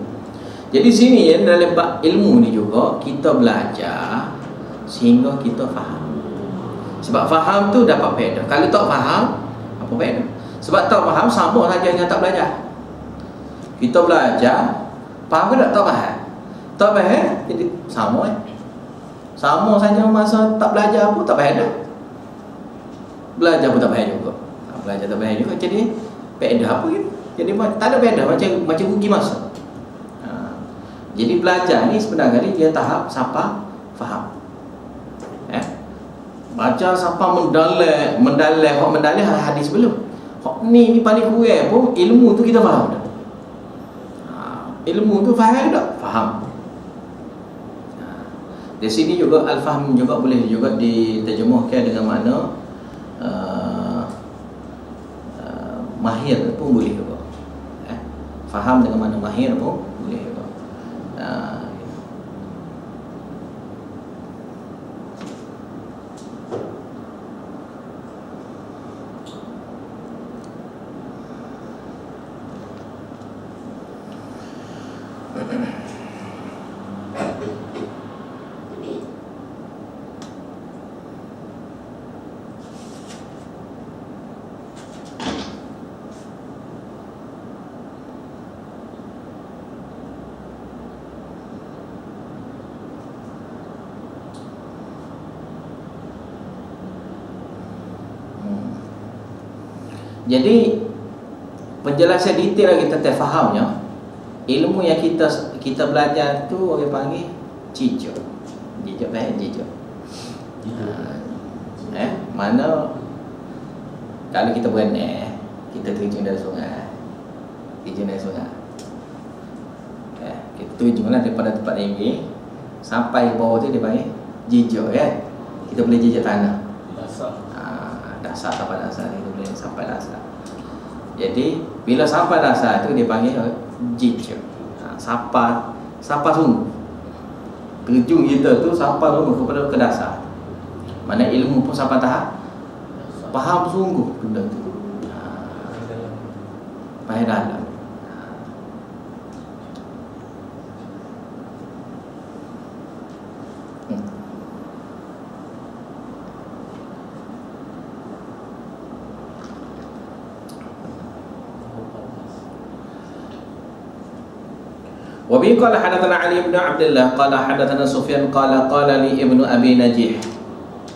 Jadi sini dalam bab ilmu ni juga kita belajar sehingga kita faham. Sebab faham tu dapat faedah. Kalau tak faham, apa faedah? Sebab tak faham sama saja dengan tak belajar. Kita belajar, faham ke tak faham? Tak faham, jadi sama Sama saja masa tak belajar pun tak faedah. Belajar pun tak faham juga. Belajar tak faham juga, jadi faedah apa gitu? Jadi tak ada faedah, macam rugi masa. Jadi belajar ni sebenarnya dia tahap siapa faham. Baca siapa mendalam hadis belum. Hak ni paling kurang pun ilmu tu kita faham dah. Ilmu tu faham tak? Faham. Di sini juga al-fahm juga boleh juga diterjemahkan dengan makna mahir pun boleh juga. Faham dengan makna mahir pun boleh juga. Jadi penjelasan detail lagi tentang fahamnya, ilmu yang kita belajar tu orang panggil jijak. Jijak faham jijak. Mana kalau kita berenang, kita terjun dari sungai. Kita terjunlah daripada tempat tinggi sampai bawah tu dia panggil jijak Kita boleh jijak tanah. Dasar sampai dasar itu boleh sampai dasar. Jadi bila sampai dasar itu dia panggil jijak. Sampai sungguh. Terjun kita tu sampai sungguh kepada ke dasar. Mana ilmu pun sampai tahap faham sungguh benda tu. Faham dalam. Wabi qala hadatsana Ali bin Abdullah qala hadatsana Sufyan qala qala li Ibnu Abi Najih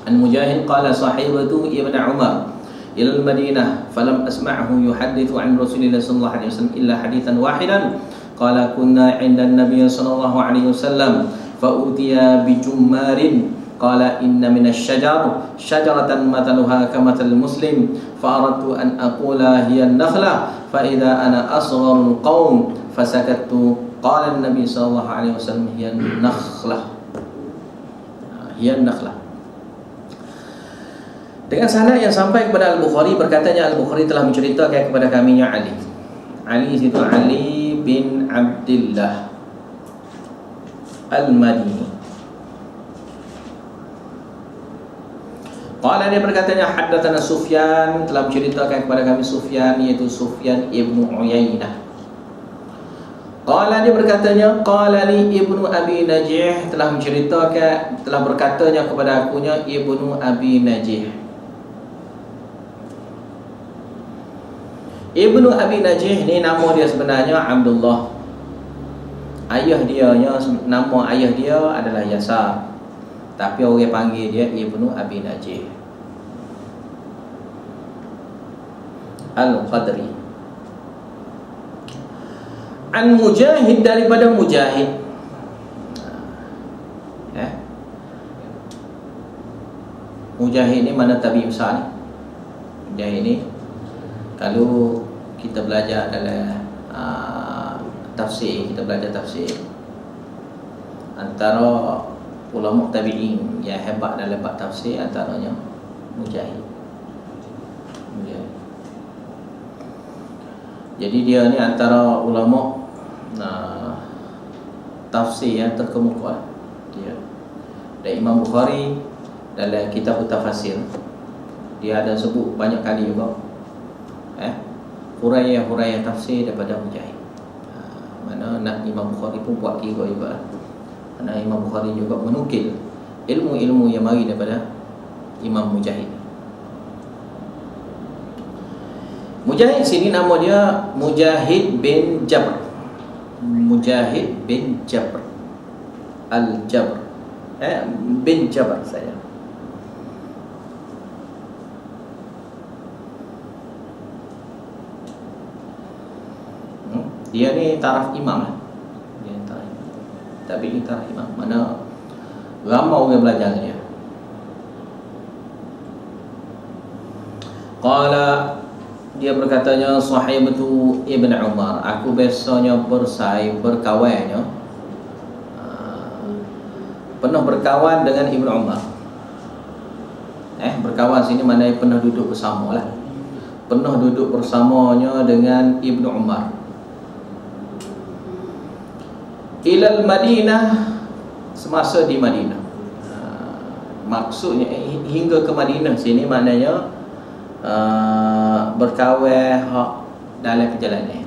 An Mujahid qala sahibatu Ibn Umar ila al-Madinah falam asma'hu yuhaddithu an Rasulillah sallallahu alaihi wasallam illa hadithan wahidan qala kunna 'inda an-nabiy sallallahu alaihi wasallam fa utiya bi jummarin qala inna min asy-syajar syajaratan mathaluha kamathal muslim fa aradtu an aqula hiya an-nakhlah fa idza ana asgharul qaum fasakattu qala an-nabiy sallallahu alaihi wasallam hiya an-nakhlah hiya an-nakhlah. Dengan sanad yang sampai kepada Al-Bukhari, berkatanya Al-Bukhari telah menceritakan kepada kaminya Ali. Ali itu Ali bin Abdullah Al-Madini. Qala, dia berkatanya haddatsana Sufyan, telah menceritakan kepada kami Sufyan, yaitu Sufyan ibnu Uyainah. Qala, dia berkatanya qala li ibnu Abi Najih, telah menceritakan, telah berkatanya kepada akunya ibnu Abi Najih. Ibnu Abi Najih ni nama dia sebenarnya Abdullah. Nama ayah dia adalah Yasar, tapi orang panggil dia Ibnu Abi Najih Al-Qadri. An Mujahid, daripada Mujahid. Mujahid ni mana tabi besar ni? Mujahid ni kalau kita belajar dalam tafsir, kita belajar tafsir, antara ulama tabi'in yang hebat dalam bab tafsir antaranya Mujahid. Jadi dia ni antara ulama tafsir yang terkemuka. Dia dan Imam Bukhari dalam kitab tafsir dia ada sebut banyak kali juga huraian tafsir daripada Mujahid. Mana nak Imam Bukhari pun buat kira juga. Mana Imam Bukhari juga menukil ilmu-ilmu yang mari daripada Imam Mujahid. Mujahid sini nama dia Mujahid bin Jabr. Mujahid bin Jabr Al-Jabr bin Jabr saya. Dia ni taraf imam lah. Dia taraf imam. Tapi ini taraf imam. Mana ramai orang belajar dia. Qala, dia berkatanya sahibatu Ibn Umar, aku biasanya berkawannya pernah berkawan dengan Ibn Umar. Berkawan sini mana pernah duduk bersama lah. Pernah duduk bersamanya dengan Ibn Umar. Ilal Madinah, semasa di Madinah. Maksudnya hingga ke Madinah sini maknanya berkawan dalam perjalanan.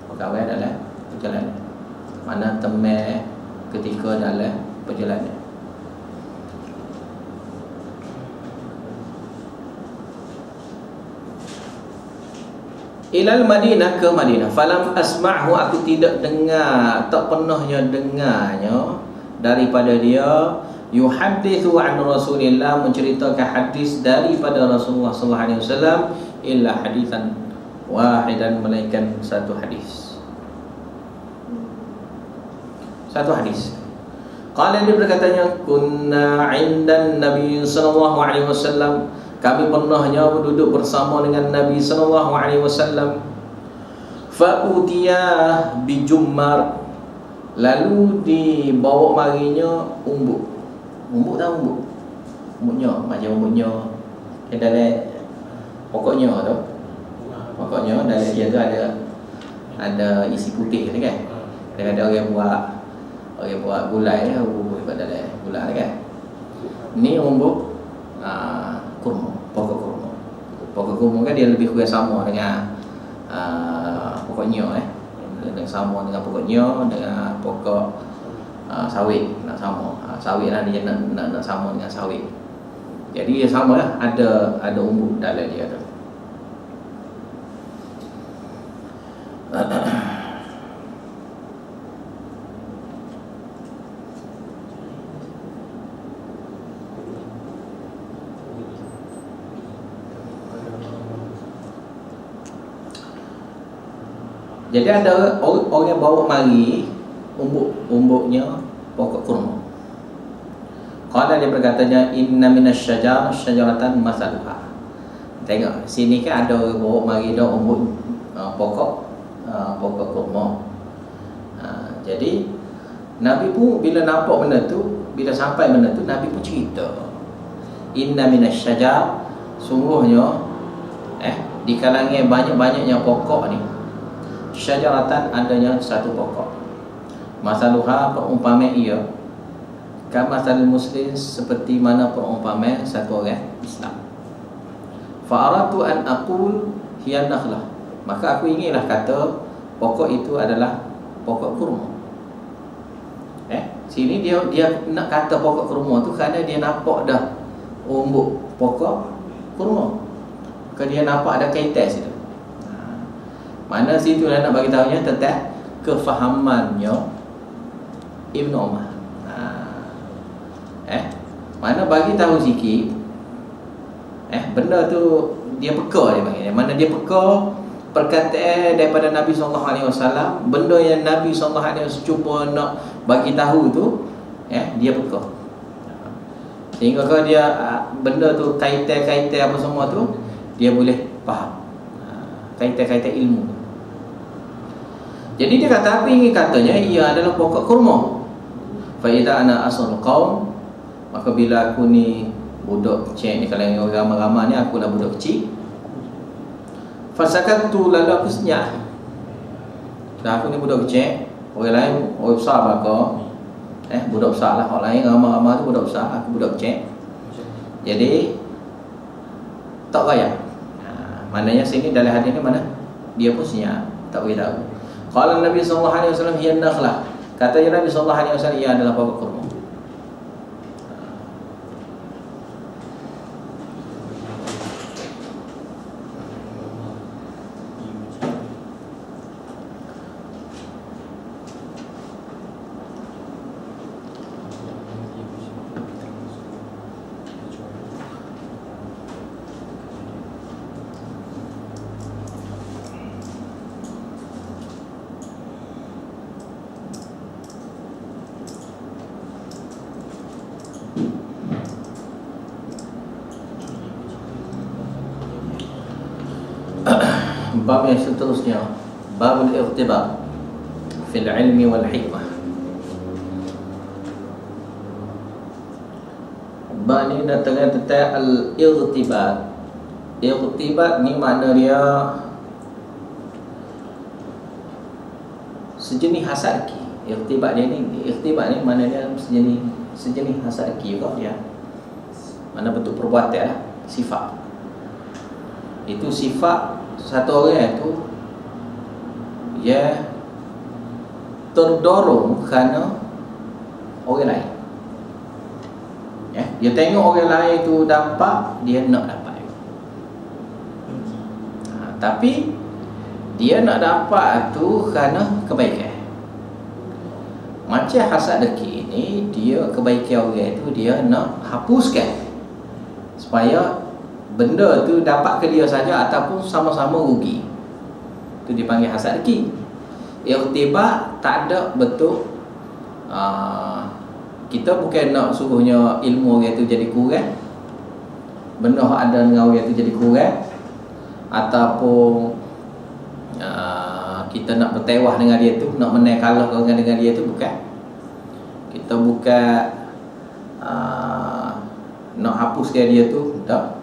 Berkawan dalam perjalanan. Mana teman ketika dalam perjalanan. Ilal Madinah, ke Madinah. Falam asma'hu, aku tidak dengar, tak pernahnya dengarnya daripada dia yuhaddithu an Rasulillah, menceritakan hadis daripada Rasulullah sallallahu alaihi wasallam, illa hadithan wahidan, melainkan satu hadis. Satu hadis. Qala, dia berkatanya kunna 'indan Nabi sallallahu alaihi wasallam, kami pernahnya duduk bersama dengan Nabi sallallahu alaihi wasallam. Fa utiya bi jummar, lalu dibawa marinya umbuk. Umbuk tahu umbuk? Umbuknya macam umbuknya yang dalam pokoknya tu. Pokoknya dalam dia tu ada isi putih tu kan. Kadang-kadang orang buat gulai daripada dalam gulai kan. Ni umbuk kurma, pokok kurma. Pokok kurma kan dia lebih kurang sama dengan pokoknya dengan sama dengan pokoknya, dengan pokok sawit nak sama. Sawit lah dia nak sama dengan sawit. Jadi dia sama lah, ada umbuk dalam dia tu. Jadi ada orang bawa mari umbuknya pokok kurma. Qala, dia berkatanya, inna minasyajar syajaratan masaluha. Tengok sini kan ada orang bawa mari dah umbuk pokok kurma. Jadi Nabi pun bila nampak benda tu, bila sampai benda tu, Nabi pun cerita, inna minasyajar, sungguhnya di kalangan banyak-banyaknya pokok ni, syajaratan, adanya satu pokok, masaluha, perumpamaan ia, kama masalul muslim, seperti mana perumpamaan satu orang Islam. Fa'aratu an aqul hiya nakhlah, maka aku inginlah kata pokok itu adalah pokok kurma. Sini dia nak kata pokok kurma tu kerana dia nampak dah umbuk pokok kurma. Maka dia nampak ada kaitan situ. Mana situ nak bagi tahunya tentang kefahamannya Ibn Umar. Mana bagi tahu sikit, benda tu dia peka, dia panggil. Mana dia peka perkataan daripada Nabi SAW, benda yang Nabi SAW cuba nak bagi tahu tu, dia peka. Sehingga kalau dia benda tu kaitan-kaitan apa semua tu, dia boleh faham kaitan-kaitan ilmu. Jadi dia kata, apa ingin katanya, ia adalah pokok kurma. Fa idza ana asal qaum, maka bila aku ni budak kecil ni, kalau yang orang ramai-ramai ni, aku lah budak kecil. Fasakatu, lalu aku senyap. Dah aku ni budak kecil, orang lain orang besar belaka, budak besar lah, orang lain ramai-ramai tu budak besar, aku budak kecil. Jadi tak raya. Maknanya sini dalam hadis ni mana dia pun senyap, tak beritahu. Qala Nabi sallallahu alaihi wasallam hiya nakhlah. Katanya Nabi sallallahu alaihi wasallam, ia adalah pokok kurma. Bab yang seterusnya, babul irtibat fil ilmi wal hikmah. Bab ni datang tentang al-irtibat. Irtibat ni makna dia sejenis hasaki. Irtibat dia ni, irtibat ni makna dia sejenis hasaki juga dia. Mana bentuk perbuatan lah, sifat. Itu sifat satu orang itu dia terdorong kerana orang lain. Dia tengok orang lain tu dapat, dia nak dapat. Tapi dia nak dapat tu kerana kebaikan. Macam hasad deki ni, dia kebaikan orang tu dia nak hapuskan supaya benda tu dapat ke dia saja ataupun sama-sama rugi. Itu dipanggil hasad deki. Irtibat tak ada bentuk kita bukan nak suruhnya ilmu orang tu jadi kurang, benda ada dengan orang tu jadi kurang, ataupun kita nak bertewah dengan dia tu, nak menang kalah dengan dia tu, bukan. Kita bukan nak hapuskan dia tu, tak.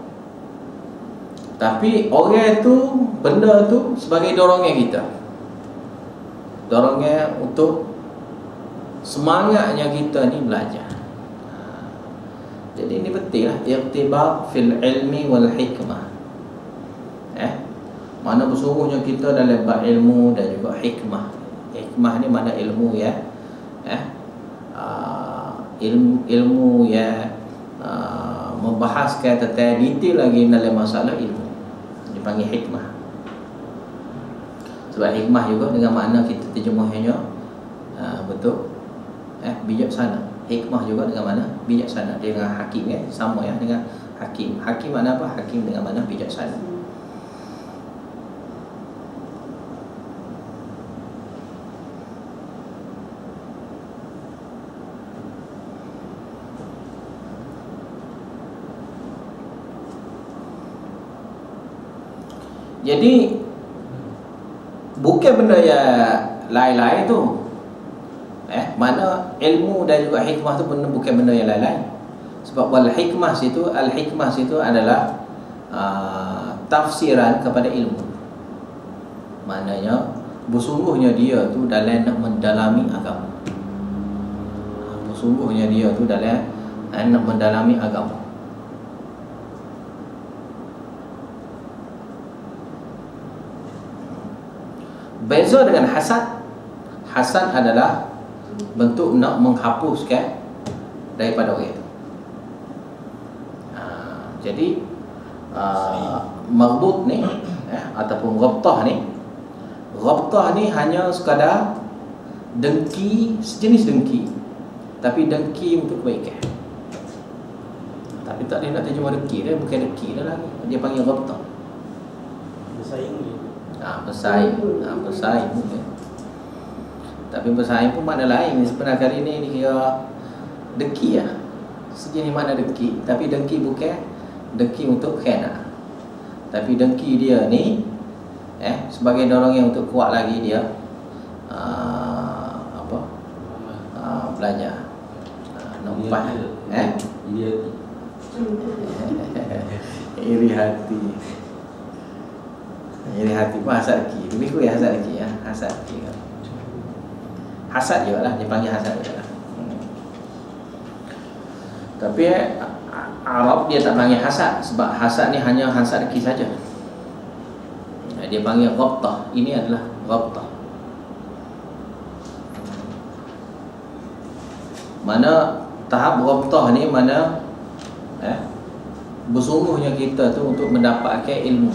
Tapi orang tu, benda tu sebagai dorongan kita, dorongan untuk semangatnya kita ni belajar. Jadi ini penting lah, irtibat fil ilmi wal hikmah. Mana bersungguhnya kita dalam bab ilmu dan juga hikmah. Hikmah ni mana ilmu ya, ilmu ya, membahaskan tentang detail lagi dalam masalah ilmu, dipanggil hikmah. Sebab hikmah juga dengan makna kita terjemahnya betul, bijaksana. Hikmah juga dengan mana bijaksana. Dengan hakim sama ya dengan hakim. Hakim mana apa? Hakim dengan mana bijaksana. Jadi bukan benda yang lain-lain tu. Mana ilmu dan juga hikmah tu bukan benda yang lain-lain. Sebab al-hikmah situ adalah tafsiran kepada ilmu. Maknanya bersungguhnya dia tu dalam nak mendalami agama. Bersungguhnya dia tu dalam nak mendalami agama. Beza dengan hasad. Hasad adalah bentuk nak menghapuskan daripada orang itu. Jadi maghbut ni ataupun ghabtah ni hanya sekadar dengki, sejenis dengki, tapi dengki untuk kebaikan. Tapi tak dia nak terjemah dengki dia, bukan dengki dah lagi. Dia panggil ghabtah. Bersaing ni. Bersaing mungkin. Tapi bersaing pun makna lain. Sebenarnya kali ni kira dengki lah. Sejenis makna dengki, tapi dengki bukan dengki untuk khana. Tapi dengki dia ni sebagai dorong yang untuk kuat lagi dia belajar nampak iri hati pun hasad lagi. Lebih kurang hasad lagi hasad lagi kan. Hasad je lah, dia panggil hasad je lah. Tapi Arab dia tak panggil hasad, sebab hasad ni hanya hasad lagi saja. Dia panggil ghabtah. Ini adalah ghabtah. Mana tahap ghabtah ni mana bersungguhnya kita tu untuk mendapatkan ilmu.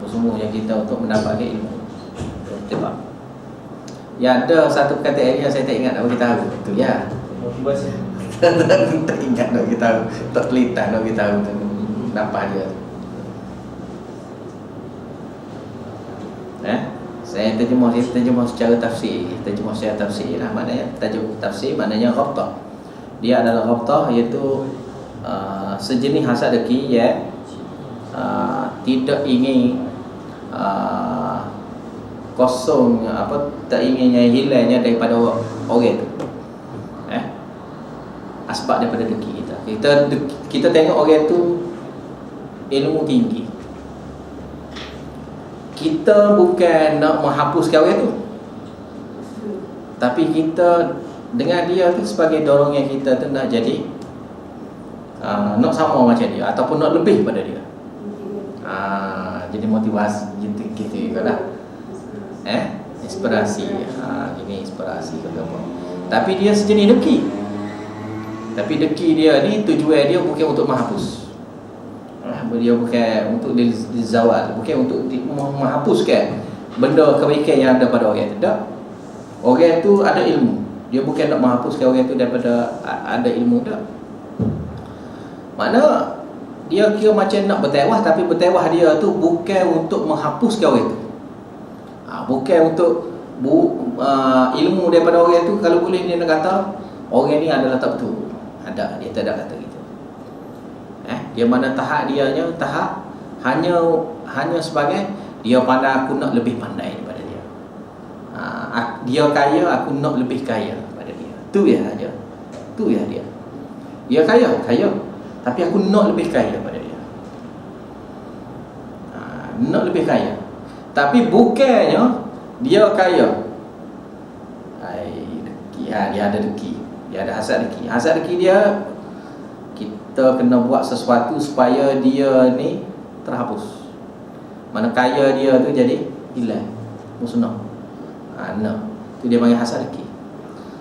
Bersungguhnya kita untuk mendapatkan ilmu. Sebab ya ada satu perkataan yang saya tak ingat nak beritahu. Tu ya. Motivasi. Tak ingat nak beritahu. Tak kelihatan nak beritahu tu. Kenapa dia? Saya terjemah secara tafsir. Terjemah secara tafsir lah. Maknanya tajuk tafsir maknanya ghabtah. Dia adalah ghabtah, iaitu sejenis hasad deki yang tidak ingin kosong, tak inginnya hilangnya daripada orang tu. Asbab daripada deki kita tengok orang tu ilmu tinggi, kita bukan nak menghapuskan orang tu, tapi kita dengan dia tu sebagai dorongan kita tu nak jadi nak sama macam dia ataupun nak lebih pada dia. Jadi motivasi gitu lah. Inspirasi. Ini inspirasi ke apa. Tapi dia sejenis deki. Tapi deki dia ni tujuan dia bukan untuk menghapus. Dia bukan untuk dizawal, bukan untuk menghapuskan benda kebaikan yang ada pada orang. Tak. Orang tu ada ilmu. Dia bukan nak menghapuskan orang tu daripada ada ilmu tak. Mana dia kira macam nak bertewah, tapi bertewah dia tu bukan untuk menghapuskan orang tu. Bukan untuk ilmu daripada orang tu. Kalau boleh dia nak kata orang ni adalah tak betul. Dia tak ada kata gitu. Dia mana tahap dianya tahap hanya sebagai dia pandai, aku nak lebih pandai daripada dia. Dia kaya, aku nak lebih kaya daripada dia. Tu ya dia. Dia kaya, tapi aku nak lebih kaya daripada dia. Nak lebih kaya. Tapi bukannya dia kaya. Dia ada deki. Dia ada hasad deki. Hasad deki dia, kita kena buat sesuatu supaya dia ni terhapus. Mana kaya dia tu jadi hilang, musnah. Tu dia panggil hasad deki.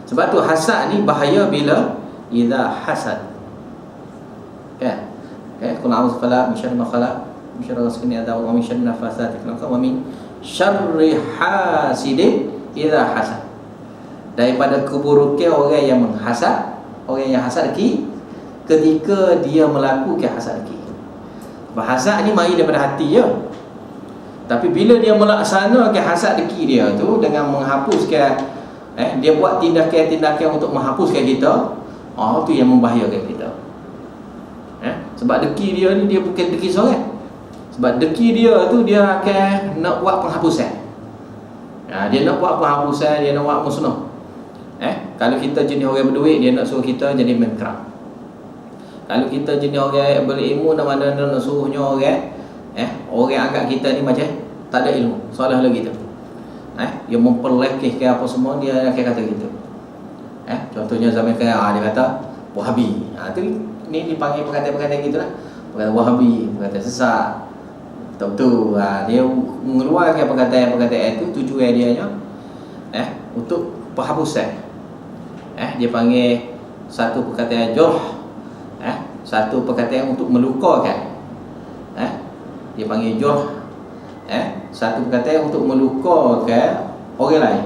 Sebab tu hasad ni bahaya bila idza hasad. Qul a'udzu billahi min syarri ma khalaq, min syarri ghasiqin idza waqab, min syarri nafatsati fil 'uqad, wa min syarri hasidin idza hasad. Daripada keburukan orang yang menghasad, orang yang hasad deki ketika dia melakukan hasad deki. Hasad ni mari daripada hati je. Tapi bila dia melaksanakan hasad deki dia tu dengan menghapuskan, dia buat tindakan-tindakan untuk menghapuskan kita, tu yang membahayakan kita. Sebab deki dia ni dia bukan deki seorang. Sebab deki dia tu dia akan nak buat penghapusan. Dia nak buat penghapusan, dia nak buat musnah. Kalau kita jenis orang berduit, dia nak suruh kita jadi bankrupt. Kalau kita jenis orang berilmu, mana nak suruhnya orang orang agak kita ni macam tak ada ilmu, seolah-olah gitu. Dia memperlekehkan apa semua, dia akan kata gitu. Contohnya zaman kaya dia kata Wahabi. Tu ni dipanggil perkataan-perkataan gitulah. Perkataan Wahabi, perkataan sesat. Betul. Dia mengeluarkan perkataan-perkataan itu, tujuan dia untuk penghapusan. Dia panggil satu perkataan jurh, satu perkataan untuk melukakan. Dia panggil jurh, satu perkataan untuk melukakan orang lain.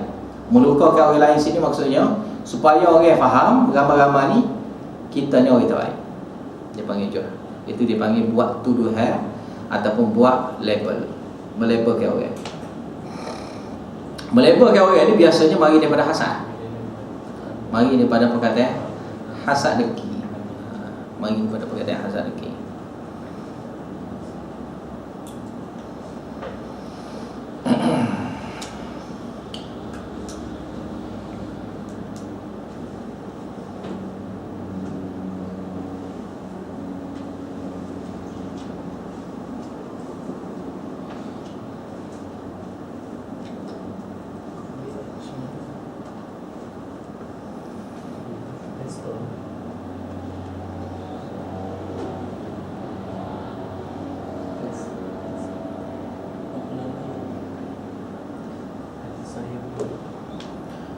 Melukakan orang lain sini maksudnya supaya orang faham ramai-ramai ni kita ni orang terbaik. Dia panggil jurh. Itu dia panggil buat tuduhan ataupun buat label, melabelkan orang. Melabelkan orang ni biasanya mari daripada hasad. Mari daripada perkataan hasad deki. Mari daripada perkataan hasad deki.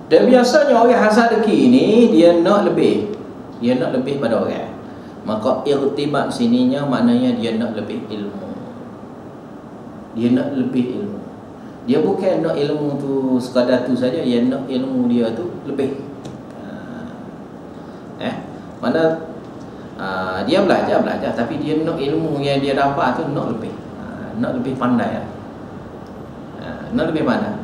Dan biasanya orang hasad deki ni dia nak lebih. Dia nak lebih pada orang. Maka irtibat sininya maknanya dia nak lebih ilmu. Dia nak lebih ilmu. Dia bukan nak ilmu tu sekadar tu saja, dia nak ilmu dia tu lebih. Mana dia belajar tapi dia nak ilmu yang dia dapat tu nak lebih. Nak lebih pandai lah. Nak lebih pandai.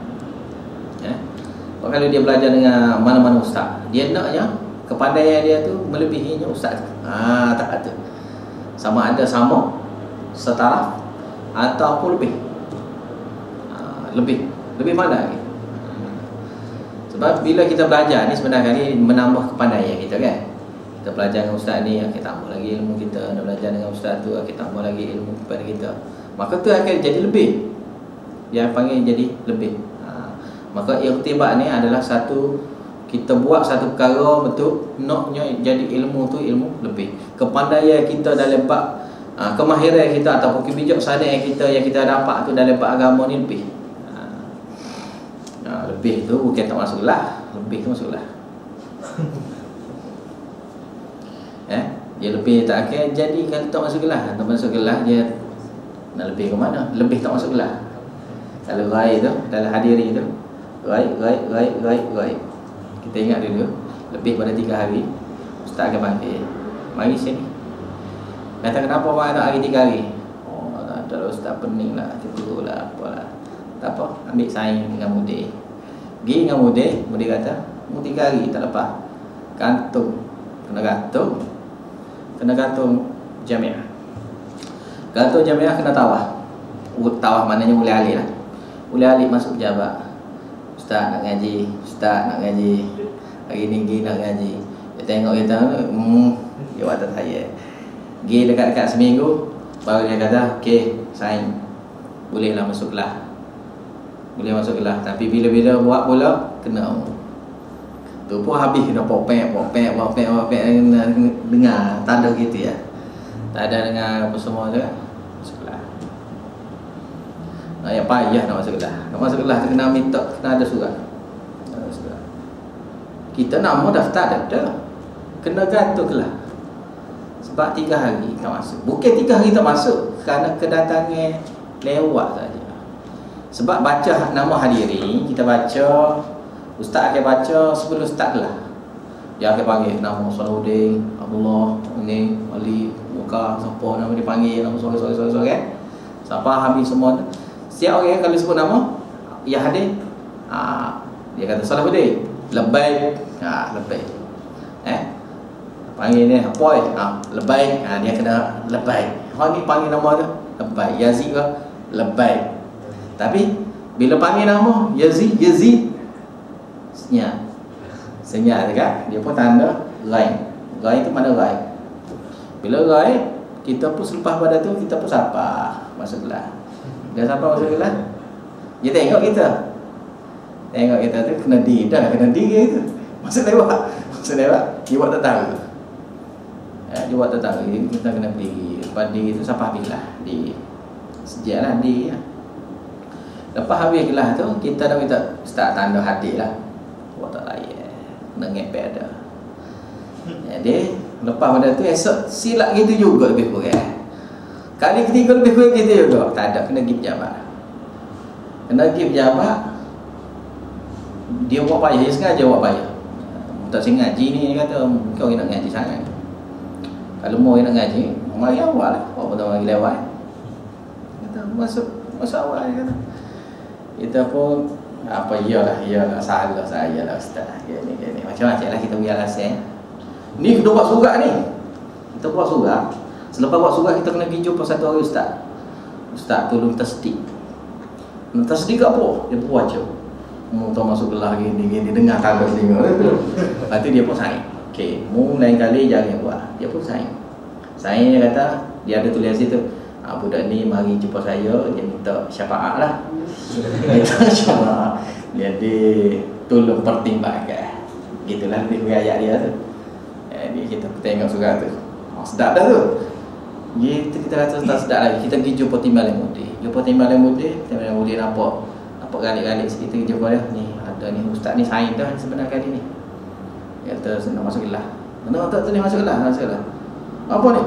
Kalau dia belajar dengan mana-mana ustaz, dia naknya kepandaian dia tu melebihinya ustaz. Tak ada. Sama ada sama, setara ataupun lebih. Lebih pandai. Sebab bila kita belajar ni sebenarnya ni menambah kepandaian kita kan. Kita belajar dengan ustaz ni, kita tambah lagi ilmu kita. Kita belajar dengan ustaz tu, kita tambah lagi ilmu kepada kita. Maka tu akan jadi lebih. Dia panggil jadi lebih. Maka irtibat ni adalah satu, kita buat satu perkara betul, naknya jadi ilmu tu ilmu lebih. Kepandaian kita dalam bab kemahiran kita ataupun kebijaksanaan kita yang kita dapat tu dalam bab agama ni lebih. Lebih tu bukan tak masuk lah. Lebih tu masuk lah. Dia lebih tak akan jadi kalau tak masuk gelah. Tak masuk gelah dia nak lebih ke mana? Lebih tak masuk gelah. Kalau rai tu, dalam hadiri tu Rai. Kita ingat dulu, lebih pada 3 hari ustaz akan panggil, mari sini. Kata kenapa awak nak hari 3 hari? Tak ada ustaz, pening lah, tidur lah, apalah. Tak apa, ambil saing dengan mudir. Pergi dengan mudir kata, mu 3 hari tak lepas. Kena gantung jamiah. Gantung jamiah kena tawah. Tawah maknanya mulai alih lah. Mulai alih masuk pejabat. Ustaz nak ngaji, hari ni pergi nak ngaji. Dia tengok kita, dia watak saya. Pergi dekat-dekat seminggu, baru dia kata, okey, saing, bolehlah masuk kelas. Boleh masuk kelas, tapi bila-bila buat pula, kena. Tu pun habis kena popek, dengar, tak ada gitu ya. Tak ada dengar apa semua tu, masuk kelas. Yang payah nak masuk kelas. Nak masuk kelas tu kena minta, kena ada surat. Kita nama daftar ada. Kena gantung kelas. Sebab 3 hari tak masuk. Bukan 3 hari tak masuk, kerana kedatangan lewat saja. Sebab baca nama hadirin, kita baca, ustaz akan baca sebelum start kelas. Dia akan panggil nama Salahuddin, Abdullah, ini, Ali, Muka, siapa nama dia panggil, nama soal kan. Siapa habis semua tu. Setiap orang kalau sebut nama, ya hadir, dia kata Salahuddin, lebaik, lebaik. Panggil ni, Apoy, lebaik, dia kena lebaik. Orang ni panggil nama tu, lebay. Yazid apa? Lebay. Tapi bila panggil nama Yazid senyap dekat, dia pun tanda rai. Rai itu mana rai? Bila rai, kita pun selepas pada tu kita pun sapa masuk kelas. Dia sapa masuk kelas, dia tengok kita tu kena diri tu. Masuk lewat, dia buat tak tahu. Dia buat tak tahu, kita kena berdiri. Lepas diri tu sapa habis lah, di sejak lah diri lah. Lepas habis kelas tu, kita dah minta start tanda hadir lah. Buat tak layak, kena ngepek dah. Jadi lepas pada tu esok silap gitu juga lebih kurang. Kali ketiga lebih kurang gitu juga. Tak ada, kena pergi pejabat. Dia buat payah, dia sengaja buat payah. Tak sengaja ni dia kata, kau nak ngaji sangat. Kalau mau nak ngaji, mari awal lah. Apa pertama lagi lewat. Kata masuk awal dia kata. Kita pun apa iyalah salah saya lah ustaz. Gini macam-macam lah kita punya alasan. Ni kita buat surat ni. Kita buat surat. Selepas buat surat kita kena pergi jumpa satu orang ustaz. Ustaz tolong tasdik. Tasdik apa? Dia pun baca. Tahu masuk kelas gini dengar tanda telinga. Lepas tu dia pun sign. Okey, lain kali jangan buat. Dia pun sign. Sign dia kata dia ada tulis situ. Budak ni mari jumpa saya, dia minta syafaat lah. Minta syafaat. Jadi tolong pertimbangkan. Gitulah lebih ayat dia tu. Jadi kita tengok surat tu. Sedap dah tu. Gitu kita kata tak sedap lagi. Kita pergi jumpa Timbalan Mudi. Timbalan Mudi nampak galik-galik sikit kita jumpa dia. Ni ada ni ustaz ni sign dah sebenarnya kali ni. Dia kata nak masuk kelas. Mana tak ni masuk kelas. Apa ni?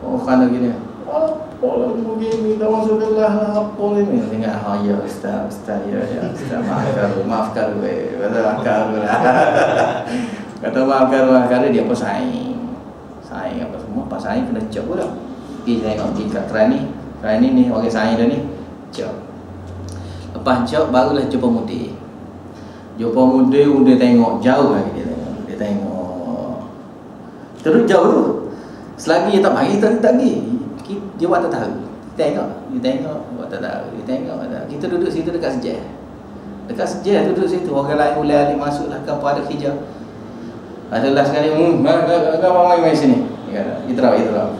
Oh kerana gini. Apa lah begini dah masuk kelas lah. Apa ni? Tengok ya ustaz ya ustaz maafkan kata maafkan dia pun sign apa semua. Pas sign kena cek pula. Pergi tengok kat Kerani ni orang sign dah ni. Cek. Lepas cek barulah jumpa Mudi. Mudi tengok jauh lagi dia tengok. Terus jauh tu. Selagi dia tak mari tak pergi. Dia buat tak tahu. Dia tengok buat tak tahu. Kita duduk situ dekat sejah duduk situ. Orang lain mulai alik masuk lah ke apa ada kerja. Ada last sekali, kau main sini. Dia kata, iterau.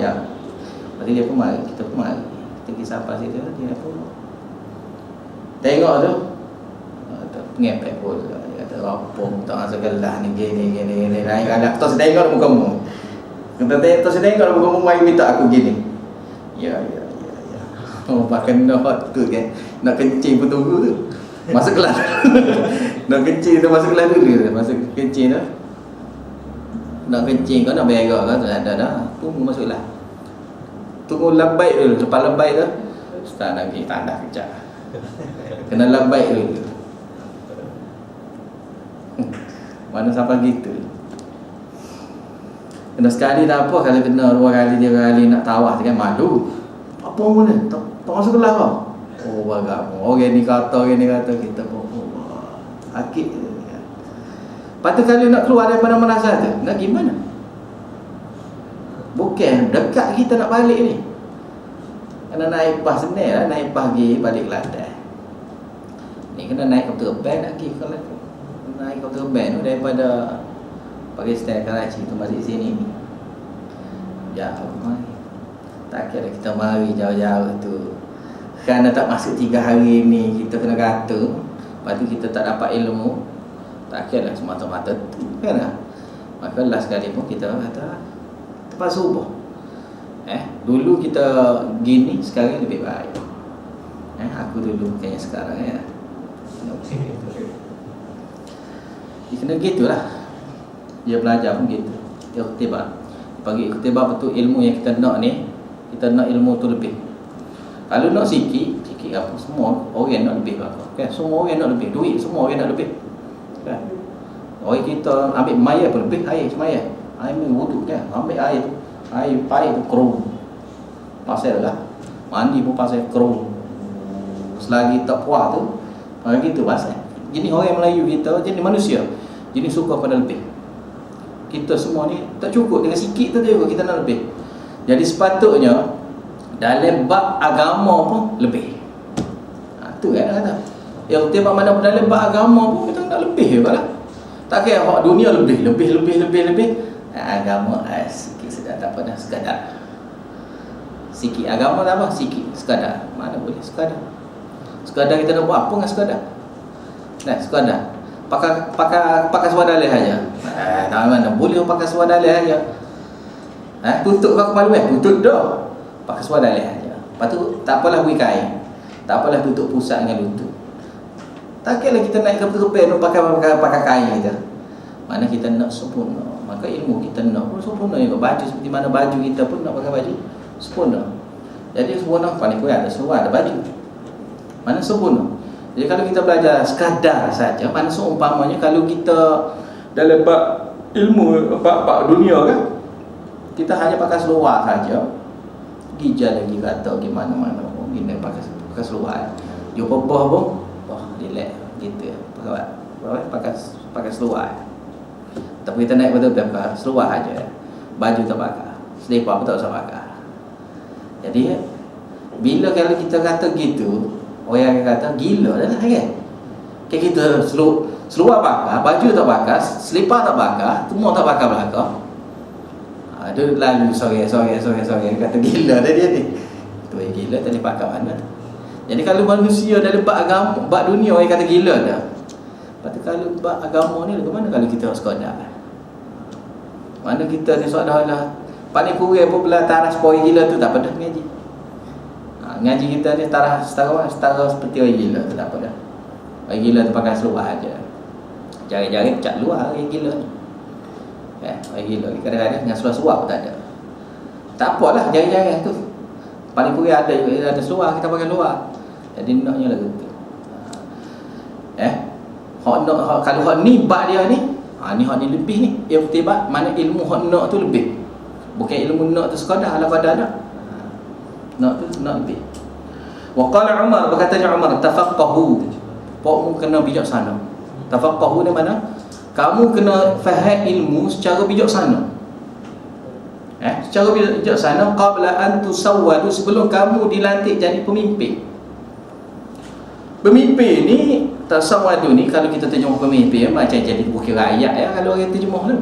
Ya. Lepas dia pun mari, kita pun mari. Kita pergi sampai situ, dia pun tengok tu. Ngepek pun. Dia kata, apa tak masuk kelas ni, gini. Lain kali, aku tak sedengok muka-mu. Kata, saya tengok muka-mu, mari minta aku gini. Ya. Oh, pakai nak tu kan. Nak kencing pun tunggu tu. Masuk kelas. Nak kencing tu masuk kelas dulu. Masuk kencing tu. Nak kencing kau nak berak kan? Ada dah. Tunggu masuk kelas. Tunggu labai dulu. Lepas labai tu, ustaz nak pergi tanda kejap. Kena labai dulu. Mana sampai gitu. Kena sekali tak apa. Kalau kena 2 kali 3 kali nak tawah kan malu. Apa mana? Tak masuk kelas kau. Oh bagaimana? Orang ni kata kita pun sakit. Lepas tu kalau nak keluar daripada madrasah tu, nak gimana? Bukan dekat kita nak balik ni. Kena naik bas Senin lah, naik bas pergi balik Kelantan. Ni kena naik kapal terbang nak pergi Kelantan. Naik kapal terbang tu daripada Pakistan Karachi tu masih sini ni. Jauh mari. Tak kira kita mari jauh-jauh tu. Kerana tak masuk 3 hari ni kita kena kata. Lepas tu kita tak dapat ilmu. Tak kira lah semata-mata tu kan lah. Maka last kali pun kita kata tepat subuh. Dulu kita gini, sekarang lebih baik. Aku dulu kayaknya sekarang ya. Dia kena gitulah. Dia belajar pun gitu. Dia ikhtibar. Bagi ikhtibar betul ilmu yang kita nak ni. Kita nak ilmu tu lebih. Kalau nak sikit apa semua orang nak lebih apa. Kan semua orang nak lebih. Duit semua orang nak lebih. Kan. Orang kita ambil maya pun lebih air semaya. Air wudu kan. Ambil air tu. Air tu kerum. Pasal lah. Mandi pun pasal kerum. Selagi tak puas tu, gitu pasal. Jadi orang Melayu kita, jadi manusia. Jadi suka pada lebih. Kita semua ni tak cukup dengan sikit tu juga kita nak lebih. Jadi sepatutnya dalam bab agama pun lebih. Tu kan kata. Yang tiap mana pun dalam bab agama pun kita nak lebih juga lah. Tak kira hak dunia lebih. Agama sikit sedar, tak apa dah, sekadar. Sikit agama tak apa, sikit sekadar. Mana boleh sekadar. Sekadar kita nak buat apa dengan sekadar? Nah, sekadar. Pakai swadalih aja. Tak mana boleh pakai swadalih aja. Tutup kau kepala tutup dah. Pakai swadalih aja. Lepas tu tak apalah beri kain. Tak apalah tutup pusat dengan lutut. Tak kira kita naik ke tepi pakai kain kita. Mana kita nak sempurna. Maka ilmu kita nak pun sempurna juga. Baju seperti mana baju kita pun nak pakai baju sempurna. Jadi sempurna paling kurang ada seluar, ada baju. Mana sempurna. Jadi kalau kita belajar sekadar saja, mana seumpamanya kalau kita dalam bab ilmu, bab dunia kan, kita hanya pakai seluar saja. Gija lagi kata gimana-mana pun kita pakai seluar. Jumpa bawah pun, relax gitu. Pakai seluar. Tapi kita naik betul-betul pakai seluar aja. Baju tak pakai, selipar pun tak usah pakai. Jadi bila kalau kita kata gitu, orang akan kata gila dah lah kan. Kayak kita seluar pakai, baju tak pakai, selipar tak pakai, semua tak pakai belakang. Dia lalu sorry kata gila dah dia ni. Tu yang gila tadi pakai mana? Jadi kalau manusia dalam bab agama, bab dunia orang kata gila dah. Lepas tu kalau bab agama ni bagaimana kalau kita sekadar? Mana kita ni seolah-olah paling kurang pun belah taras poi gila tu tak pada ngaji. Ngaji kita ni setara seperti orang gila tu tak apa dah. Orang gila tu pakai seluar aja. Jari-jari cat luar orang gila ni. Orang gila ni kadang-kadang dengan seluar-seluar pun tak ada. Tak apalah jari-jari tu. Paling kurang ada seluar, kita pakai luar. Jadi naknya lagu tu. Kalau hak ni bab dia ni, ni hak ni lebih ni. Yang tiba mana ilmu hak nak tu lebih. Bukan ilmu nak tu sekadar ala pada nak. Nak tu nak lebih. Wa qala Umar, berkatanya Umar, tafaqahu. Pokmu kena bijaksana. Tafaqahu ni mana? Kamu kena faham ilmu secara bijaksana. Secara bijaksana qabla an tusawwadu, sebelum kamu dilantik jadi pemimpin. Pemimpin ni tasawwadu ni kalau kita terjemah pemimpin macam jadi bukan rakyat kalau orang terjemah tu.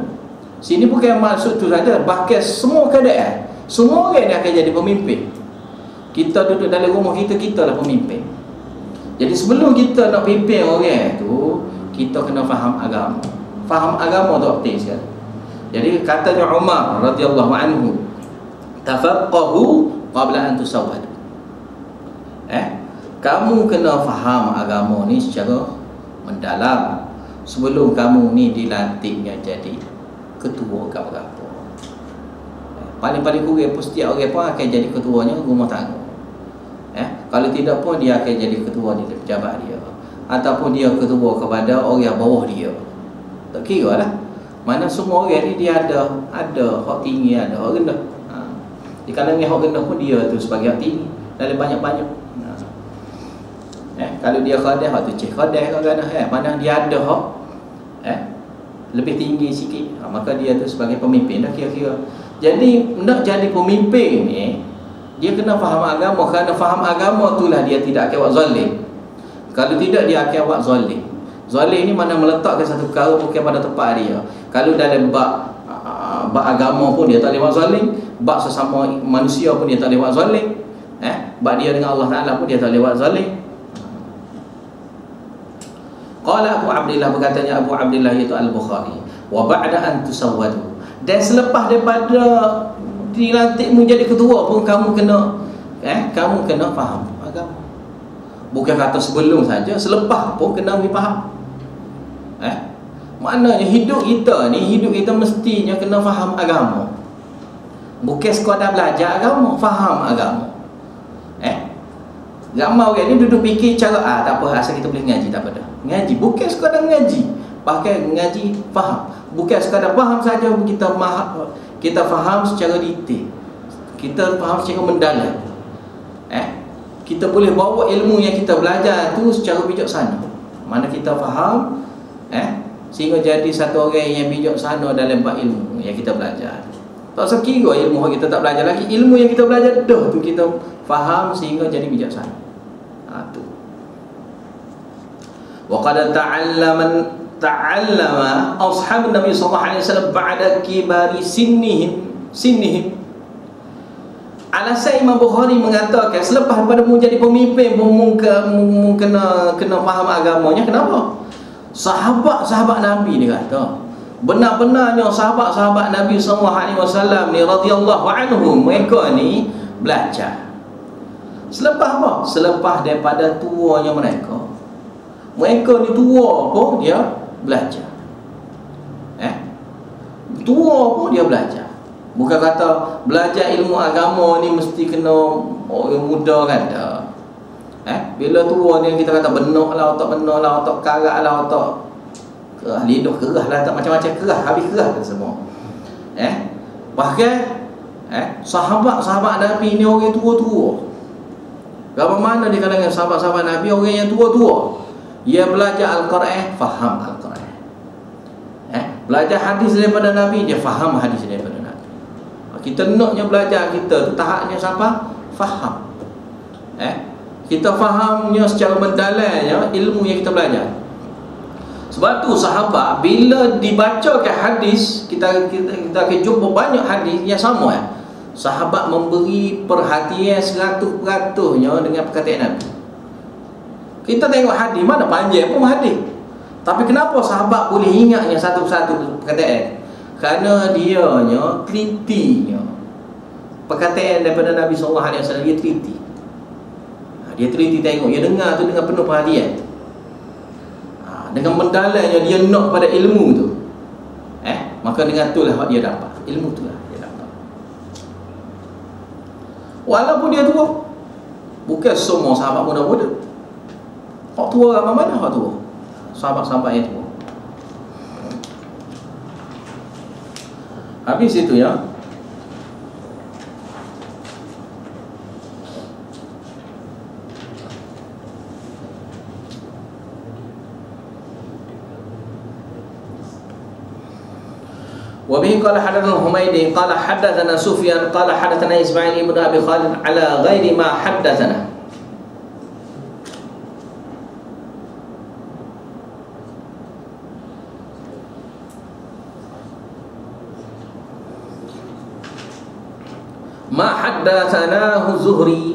Sini bukan maksud tu saja, bahkan semua keadaan. Semua orang ni akan jadi pemimpin. Kita duduk dalam rumah kita lah pemimpin. Jadi sebelum kita nak pimpin orang tu, kita kena faham agama. Faham agama tu penting sekali. Jadi katanya Umar radhiyallahu anhu, tafaqahu qabla an tusawwad. Kamu kena faham agama ni secara mendalam sebelum kamu ni dilantiknya jadi ketua apa-apa. Paling-paling kurang pun setiap orang pun akan jadi ketuanya rumah tangga. Kalau tidak pun dia akan jadi ketua di pejabat dia, ataupun dia ketua kepada orang bawah dia. Tak kira lah. Mana semua orang ni dia ada hak tinggi, ada hak rendah. Di kalangan hak rendah pun dia tu sebagai hak tinggi dalam banyak-banyak. Kalau dia khadah, hak tu cik khadah kadang-kadang. Mana dia ada hak lebih tinggi sikit, maka dia tu sebagai pemimpin dah kira-kira. Jadi nak jadi pemimpin ni, dia kena faham agama. Kerana faham agama itulah dia tidak akan buat zalim. Kalau tidak, dia akan buat zalim. Zalim ni mana meletakkan satu perkara bukan pada tempat dia. Kalau dalam bab agama pun dia tak boleh buat zalim, bab sesama manusia pun dia tak boleh buat zalim, bab dia dengan Allah Ta'ala pun dia tak boleh buat zalim. Qala Abu Abdillah, berkatanya Abu Abdillah iaitu Al-Bukhari, wa ba'da an tusawwadu, dan selepas daripada dilantikmu jadi ketua pun kamu kena faham agama. Bukan kata sebelum saja, selepas pun kena faham. Maknanya hidup kita mestinya kena faham agama. Bukan sekadar belajar agama, faham agama. Ramai orang ni duduk fikir cara tak apa, asal kita boleh ngaji tak apa dah. Ngaji bukan sekadar ngaji, bahkan ngaji faham. Bukan sekadar faham saja, kita faham secara detail. Kita faham secara mendalam. Kita boleh bawa ilmu yang kita belajar tu secara bijaksana. Mana kita faham, sehingga jadi satu orang yang bijaksana dalam bab ilmu yang kita belajar. Tak sekira ilmu yang kita tak belajar lagi. Ilmu yang kita belajar dah tu kita faham sehingga jadi bijaksana. Tu. Wa qad ta'allama ashab Nabi sallallahu alaihi wasallam ba'da kibari sinnihim. Alasan Imam Bukhari mengatakan selepas pada mu jadi pemimpin mu kena faham agamanya. Kenapa? Sahabat-sahabat Nabi dia kata, benar-benarnya sahabat-sahabat Nabi sallallahu alaihi wasallam ni radhiyallahu anhum, mereka ni belajar. Selepas apa? Selepas daripada tuanya mereka. Mereka ni tua pun dia belajar. Tua pun dia belajar. Bukan kata belajar ilmu agama ni mesti kena orang muda kan tak. Bila tua ni kita kata benar lah, otak benar lah, otak karat lah, otak kerah, lidah kerah lah, tak macam-macam kerah, habis kerah kan semua. Bahkan sahabat-sahabat Nabi ni orang tua-tua. Berapa mana di kalangan sahabat-sahabat Nabi orang yang tua-tua. Ia belajar Al-Quran, faham Al-Quran. Belajar hadis daripada Nabi, dia faham hadis daripada Nabi. Kita naknya belajar kita tu tahapnya siapa? Faham. Kita fahamnya secara mendalamnya ilmu yang kita belajar. Sebab tu sahabat bila dibacakan hadis, kita akan jumpa banyak hadis yang sama sahabat memberi perhatian 100%-nya dengan perkataan Nabi. Kita tengok hadis mana panjang pun hadis. Tapi kenapa sahabat boleh ingatnya satu-satu perkataan? Kerana dianya telitinya. Perkataan daripada Nabi sallallahu alaihi wasallam dia teliti. Dia teliti tengok, dia dengar tu dengan penuh perhatian. Dengan mendalamnya dia nak pada ilmu tu. Maka dengan itulah dia dapat. Ilmu itulah dia dapat. Walaupun dia tua. Bukan semua sahabat muda-muda. Hak tua ramai mana hak tua? Sahabat-sahabat yang tua. Habis itu ya. وبه قال حدثنا الحميدي قال حدثنا سفيان قال حدثنا إسماعيل بن أبي خالد على غير ما حدثنا. ما حدثناه الزهري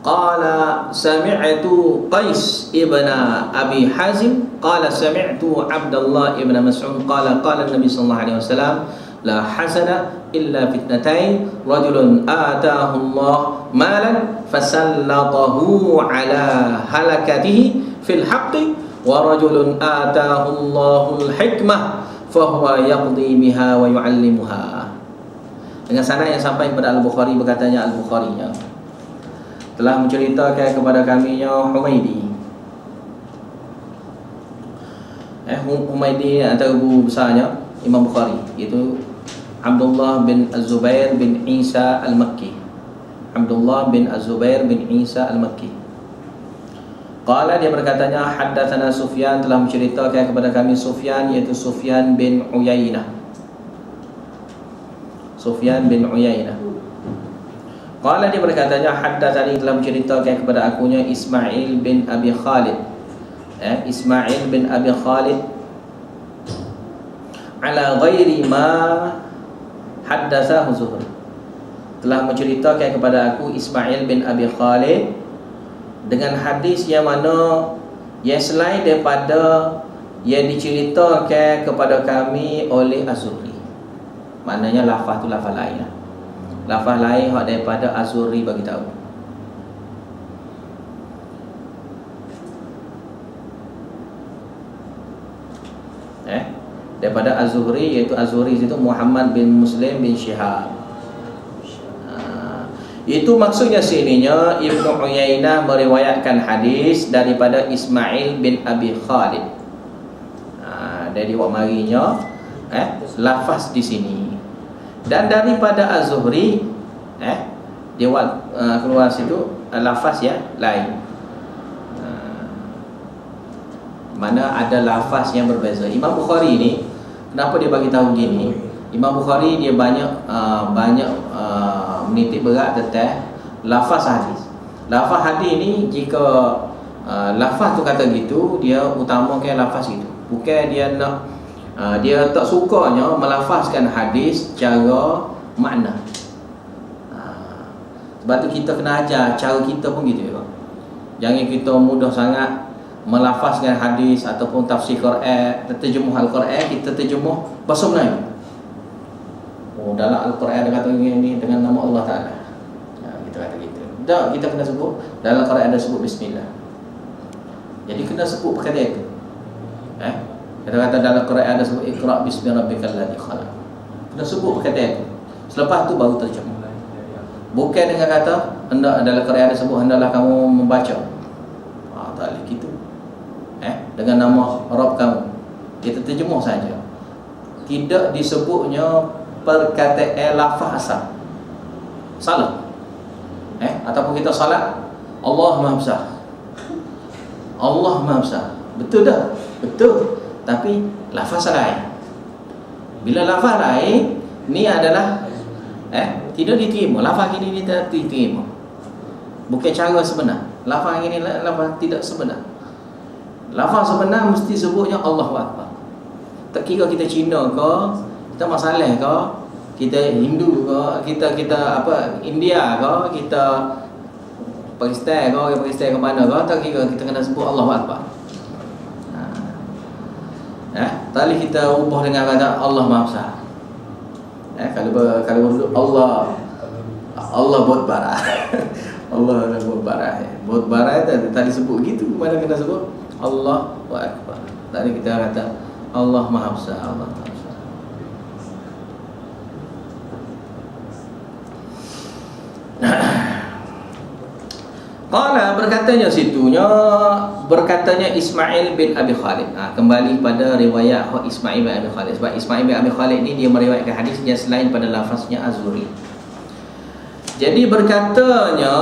قال سمعت قيس ابن أبي حازم قال سمعت عبد الله ابن مسعود قال قال النبي صلى الله عليه وسلم لا حسن إلا في اثنتين رجل آتاه الله مالا فسلطه على هلكته في الحق ورجل آتاه الله الحكمة فهو يقضي بها ويعلمها. Dengan sanad yang sampai kepada Al-Bukhari, berkatanya Al-Bukhari telah menceritakan kepada kaminya Humaidi. Humaidi antara guru besarnya Imam Bukhari, iaitu Abdullah bin Az-Zubair bin Isa Al-Makki. Abdullah bin Az-Zubair bin Isa Al-Makki. Qala, dia berkatanya haddatsana Sufyan, telah menceritakan kepada kami Sufyan, iaitu Sufyan bin Uyainah. Sufyan bin Uyainah. Qala, dia berkatanya haddatsani, telah menceritakan kepada akunya Ismail bin Abi Khalid. Ismail bin Abi Khalid ala ghairi ma haddatsahu Zuhri. Telah menceritakan kepada aku Ismail bin Abi Khalid dengan hadis yang mana yang selain daripada yang diceritakan kepada kami oleh Az-Zuhri. Maknanya lafaz tu lafaz lain. Lafaz lain hak daripada Az-Zuhri bagi tahu. Daripada Az-Zuhri, iaitu Az-Zuhri itu Muhammad bin Muslim bin Syihab. Itu maksudnya sininya Ibnu Uyainah meriwayatkan hadis daripada Ismail bin Abi Khalid. Dari wak marinya lafaz di sini. Dan daripada Az-Zuhri dia buat keluar situ lafaz ya lain. Mana ada lafaz yang berbeza. Imam Bukhari ni kenapa dia bagi tahu gini? Imam Bukhari dia banyak menitik berat tentang lafaz hadis. Lafaz hadis ni jika lafaz tu kata gitu, dia utamakan lafaz itu. Bukan dia nak dia tak sukanya melafazkan hadis secara makna. Sebab tu kita kena ajar cara kita pun gitu ya. Jangan kita mudah sangat melafazkan hadis ataupun tafsir Quran, terjemah Al-Quran, kita terjemah bahasa Melayu. Oh, dalam Al-Quran dia kata ini dengan nama Allah Ta'ala. Kita kata gitu. Tak, kita kena sebut dalam Quran ada sebut bismillah. Jadi kena sebut perkataan itu. Kita kata dalam Quran ada sebut Iqra' bismi rabbikal ladzi khalaq. Kena sebut perkataan itu. Selepas tu baru terjemah. Bukan dengan kata hendak dalam Quran ada sebut hendaklah kamu membaca. Tak boleh gitu. Dengan nama Rabb kamu. Kita terjemah saja. Tidak disebutnya perkataan lafaz asal. Salah. Ataupun kita salat Allah Maha Besar. Allah Maha Besar. Betul dah? Betul. Tapi lafaz lain. Bila lafaz lain, ni adalah tidak diterima. Lafaz ini tidak diterima. Bukan cara sebenar. Lafaz ini lafaz tidak sebenar. Lafaz sebenar mesti sebutnya Allahu Akbar. Tak kira kita Cina ke, kita masalah ke, kita Hindu ke, kita apa India ke, kita Pakistan ke mana ke, tak kira kita kena sebut Allahu Akbar. Tadi kita ubah dengan kata Allah Maha Besar. Kalau Allah buat barah. Allah buat barah. Buat barah tadi sebut gitu, mana kena sebut Allahu Akbar. Tadi kita kata Allah Maha Besar, Allah Maha Besar. Qala berkatanya Ismail bin Abi Khalid. Kembali pada riwayat Ismail bin Abi Khalid. Sebab Ismail bin Abi Khalid ni dia meriwayatkan hadisnya selain pada lafaznya Az-Zuhri. Jadi berkatanya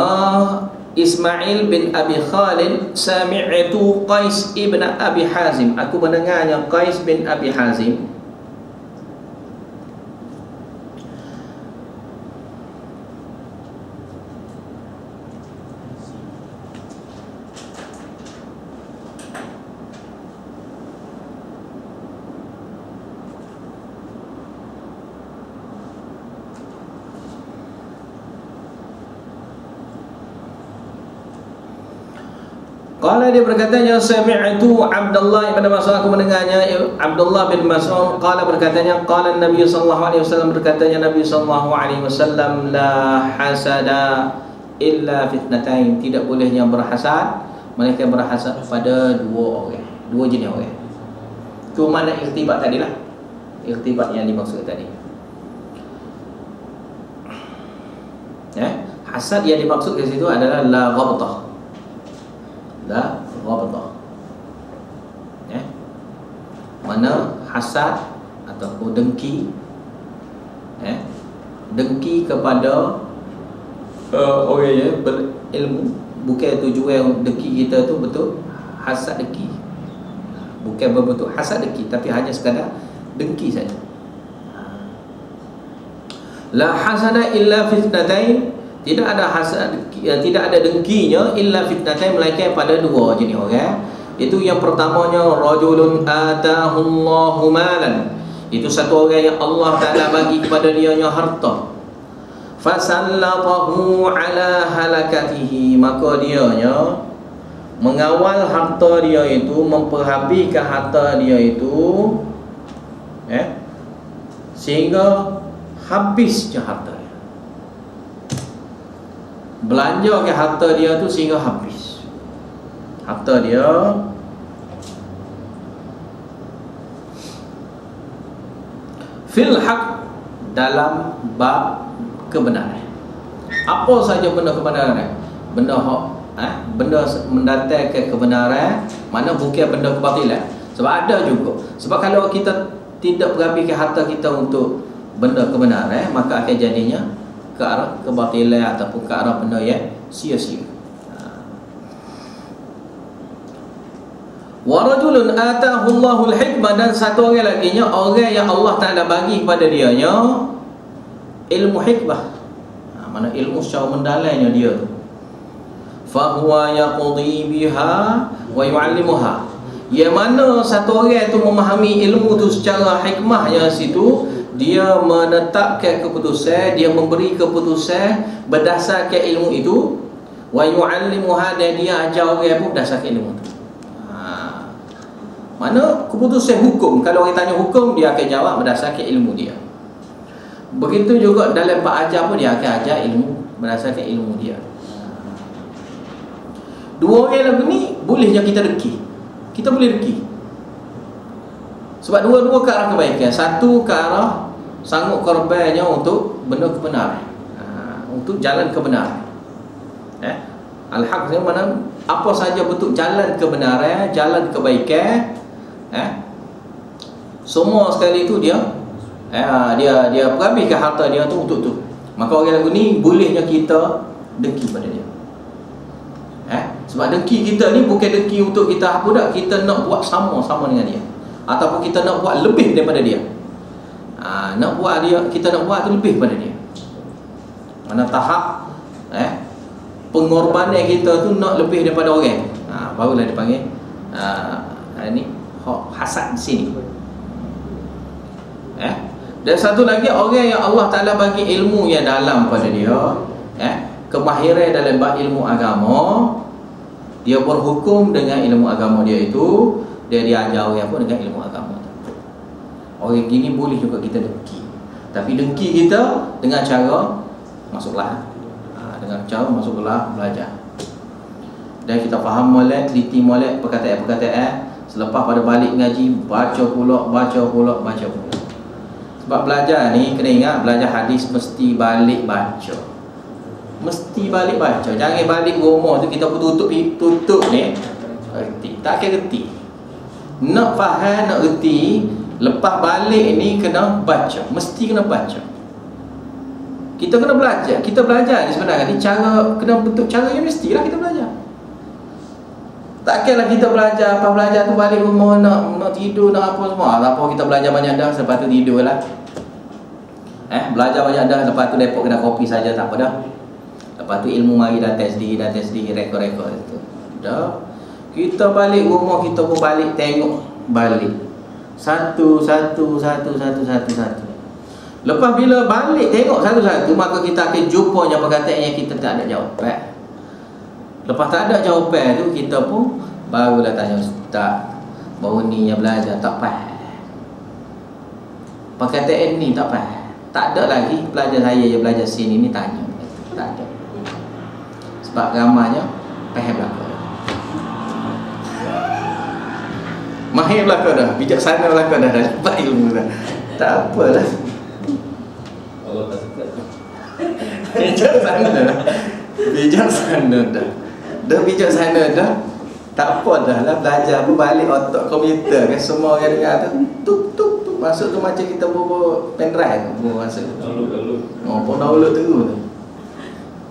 Ismail bin Abi Khalid, sami'tu Qais ibn Abi Hazim. Aku mendengarnya Qais bin Abi Hazim. Qala dia berkatanya sami'tu Abdullah bin Mas'ud, aku mendengarnya Abdullah bin Mas'ud qala berkatanya qala Nabi sallallahu alaihi wasallam, berkatanya Nabi sallallahu alaihi wasallam, la hasada illa fitnatain, tidak bolehnya berhasad mereka berhasad pada dua jenis orang. Tu mana irtibat tadilah. Irtibat yang dimaksud tadi. Hasad yang dimaksud di situ adalah la ghabtah. La ghabtah. Mana hasad ataupun dengki, dengki kepada orang yang berilmu. Bukan tujuan dengki kita tu betul hasad dengki, bukan berbentuk hasad dengki, tapi hanya sekadar dengki saja. La hasada illa fitnatain, tidak ada hasad, tidak ada dengkinya illa fitnatain, melainkan pada dua jenis orang. Itu yang pertamanya rajulun atahullahu malan, itu satu orang yang Allah Ta'ala bagi kepada dia harta, fasallatahu ala halakatihi, maka dianya mengawal harta dia itu, memperhabiskan harta dia itu, sehingga habisnya harta dia. Belanja ke harta dia tu sehingga habis. Harta dia fil haq, dalam bab kebenaran. Apa saja benda kebenaran? Benda hak, benda mendatangkan kebenaran, mana bukan benda kebatilan. Sebab ada juga. Sebab kalau kita tidak berhabiskan harta kita untuk benda kebenaran, maka akan jadinya ke arah kebatilan ataupun ke arah benda yang sia-sia. Wa rajulun atahu Allahul hikmah, dan satu orang lagi nya orang yang Allah Taala bagi kepada dia nya ilmu hikmah. Mana ilmu secara mendalamnya dia tu. Fa huwa yaqdi biha wa yu'allimuha. Yang mana satu orang tu memahami ilmu tu secara hikmahnya situ, dia menetapkan keputusan, dia memberi keputusan berdasarkan ilmu itu, wa yu'allimuha, dan dia ajar orang pun berdasarkan ilmu tu. Mana keputusan hukum, kalau orang tanya hukum, dia akan jawab berdasarkan ilmu dia. Begitu juga dalam bab ajar pun dia akan ajar ilmu berdasarkan ilmu dia. Dua orang lagu ni bolehnya kita deki. Kita boleh deki. Sebab dua-dua ke arah kebaikan. Satu ke arah sanggup korbannya untuk benda kebenaran, untuk jalan kebenaran. Al-haq ni mana apa saja bentuk jalan kebenaran, jalan kebaikan, semua sekali itu dia perhabiskan harta dia tu untuk tu. Maka orang lagu ni bolehnya kita deki pada dia. Sebab deki kita ni bukan deki untuk kita apa dak, kita nak buat sama-sama dengan dia, ataupun kita nak buat lebih daripada dia. Kita nak buat tu lebih pada dia. Mana tahap pengorbanan kita tu nak lebih daripada orang. Barulah dipanggil ni hasad di sini. Dan satu lagi, orang yang Allah Ta'ala bagi ilmu yang dalam pada dia, kemahiran dalam bab ilmu agama, dia berhukum dengan ilmu agama dia itu, dia diajar orang pun dengan ilmu agama. Orang gini boleh juga kita dengki, tapi dengki kita dengan cara masuklah, dengan cara masuklah belajar, dan kita faham molek, teliti molek perkataan-perkataan. Selepas pada balik ngaji, baca pula. Sebab belajar ni kena ingat, belajar hadis mesti balik baca. Mesti balik baca. Jangan balik rumah tu kita pun tutup ni erti. Tak kira erti. Nak faham, nak erti, lepas balik ni kena baca. Mesti kena baca. Kita kena belajar. Kita belajar ni sebenarnya ni cara, kena bentuk cara yang mestilah kita belajar. Takkanlah kita belajar tu balik rumah nak tidur, nak apa semua. Tak apa, kita belajar banyak dah, lepas tu tidur lah. Belajar banyak dah, lepas tu depok kena kopi saja, tak apa dah. Lepas tu ilmu mari datang sendiri, rekod itu. Dah. Kita balik rumah, kita pun balik tengok balik. Satu. Lepas bila balik tengok satu-satu, maka kita akan jumpanya perkataan yang kita tak ada jawapan. Lepas tak ada jawapan tu, kita pun barulah tanya ustaz, baru ni yang belajar tak faham, perkataan ni tak faham. Tak ada lagi pelajar saya yang belajar sini ni tanya. Tak ada. Sebab ramanya faham belaka dah, mahir belaka dah, bijaksana belaka dah, dapat ilmu dah. Tak apalah, Allah tak suka. bijaksana dah. Dah bijaksana dah, tak apa dah lah, belajar pun balik otak komputer kan, semua yang dengar tu tuk masuk tu macam kita bawa pendrive tu masuk. Pun download tu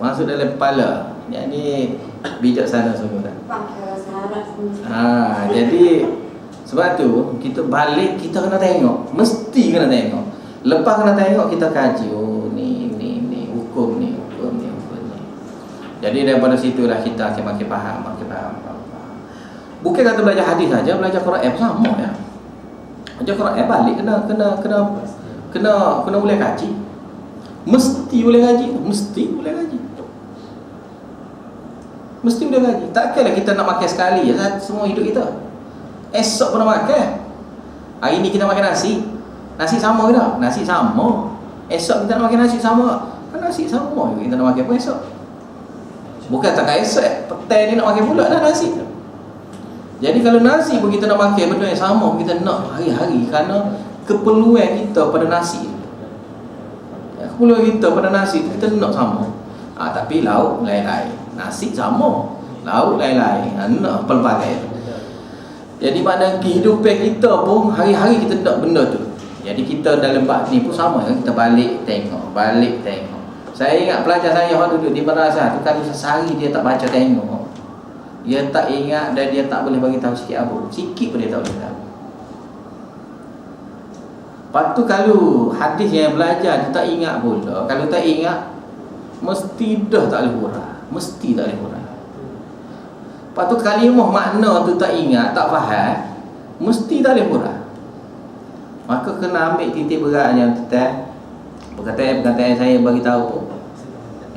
masuk dalam kepala. Yang ni bijaksana semua dah. Jadi sebab tu kita balik, kita kena tengok, mesti kena tengok. Lepas kena tengok, kita kaji, ni hukum ni. Jadi daripada situlah kita akan makin faham. Bukan kata belajar hadis saja, belajar Quran sama ya. Belajar Quran balik kena boleh kaji. Mesti boleh kaji. Takkanlah kita nak makan sekali je semua hidup kita. Esok pun nak makan. Hari ni kita makan nasi sama ke tak? Nasi sama. Esok kita nak makan nasi sama. Nasi sama kita nak makan pun esok. Bukan tak esok, petang ni nak makan pula dah nasi. Jadi kalau nasi pun kita nak makan benda yang sama, kita nak hari-hari kerana keperluan kita pada nasi. Keperluan kita pada nasi kita nak sama. Tapi lauk lain-lain. Nasi sama, lauk lain-lain. Nak pelbagai. Jadi makna kehidupan kita pun hari-hari kita nak benda tu. Jadi kita dalam bab ni pun sama, kita balik tengok. Saya ingat pelajar saya yang duduk di madrasah tu, kalau sehari dia tak baca tengok, Dia tak ingat dan dia tak boleh bagi tahu sikit apa. Sikit pun dia tak boleh tahu. Lepas tu kalau hadis yang belajar dia tak ingat pula. Kalau tak ingat, mesti dah tak boleh hurah. Mesti tak boleh hurah. Lepas tu kalimah makna tu tak ingat, tak faham, mesti tak boleh hurah. Maka kena ambil titik beratnya tuan. Perkataan saya bagi tahu tu.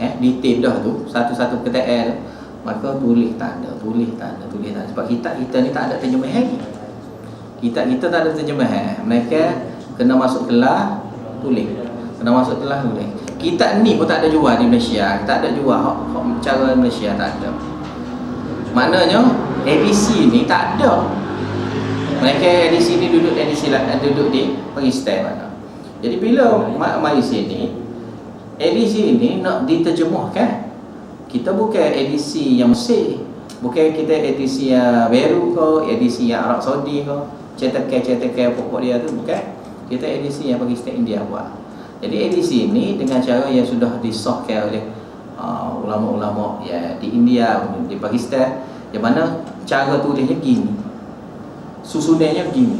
Detail dah tu, satu-satu perkataan tu. Maka tulis tanda. Sebab kitab kita ni tak ada terjemahan lagi. Kitab kita tak ada terjemahan. Mereka kena masuk kelas tulis. Kena masuk kelas tulis. Kitab ni pun tak ada jual di Malaysia. Tak ada jual hak cara Malaysia, tak ada. Maknanya edisi ni tak ada. Mereka edisi ni duduk di Pakistan mana. Jadi bila mari sini, edisi ni nak diterjemahkan. Kita bukan edisi yang Mesir, bukan kita edisi yang Beirut ke, edisi yang Arab Saudi ke, cetakan pokok dia tu bukan. Kita edisi yang Pakistan, India buat. Jadi edisi ini dengan cara yang sudah disahkan oleh ulama-ulama ya di India, di Pakistan, di mana cara tulisnya gini, susunannya gini,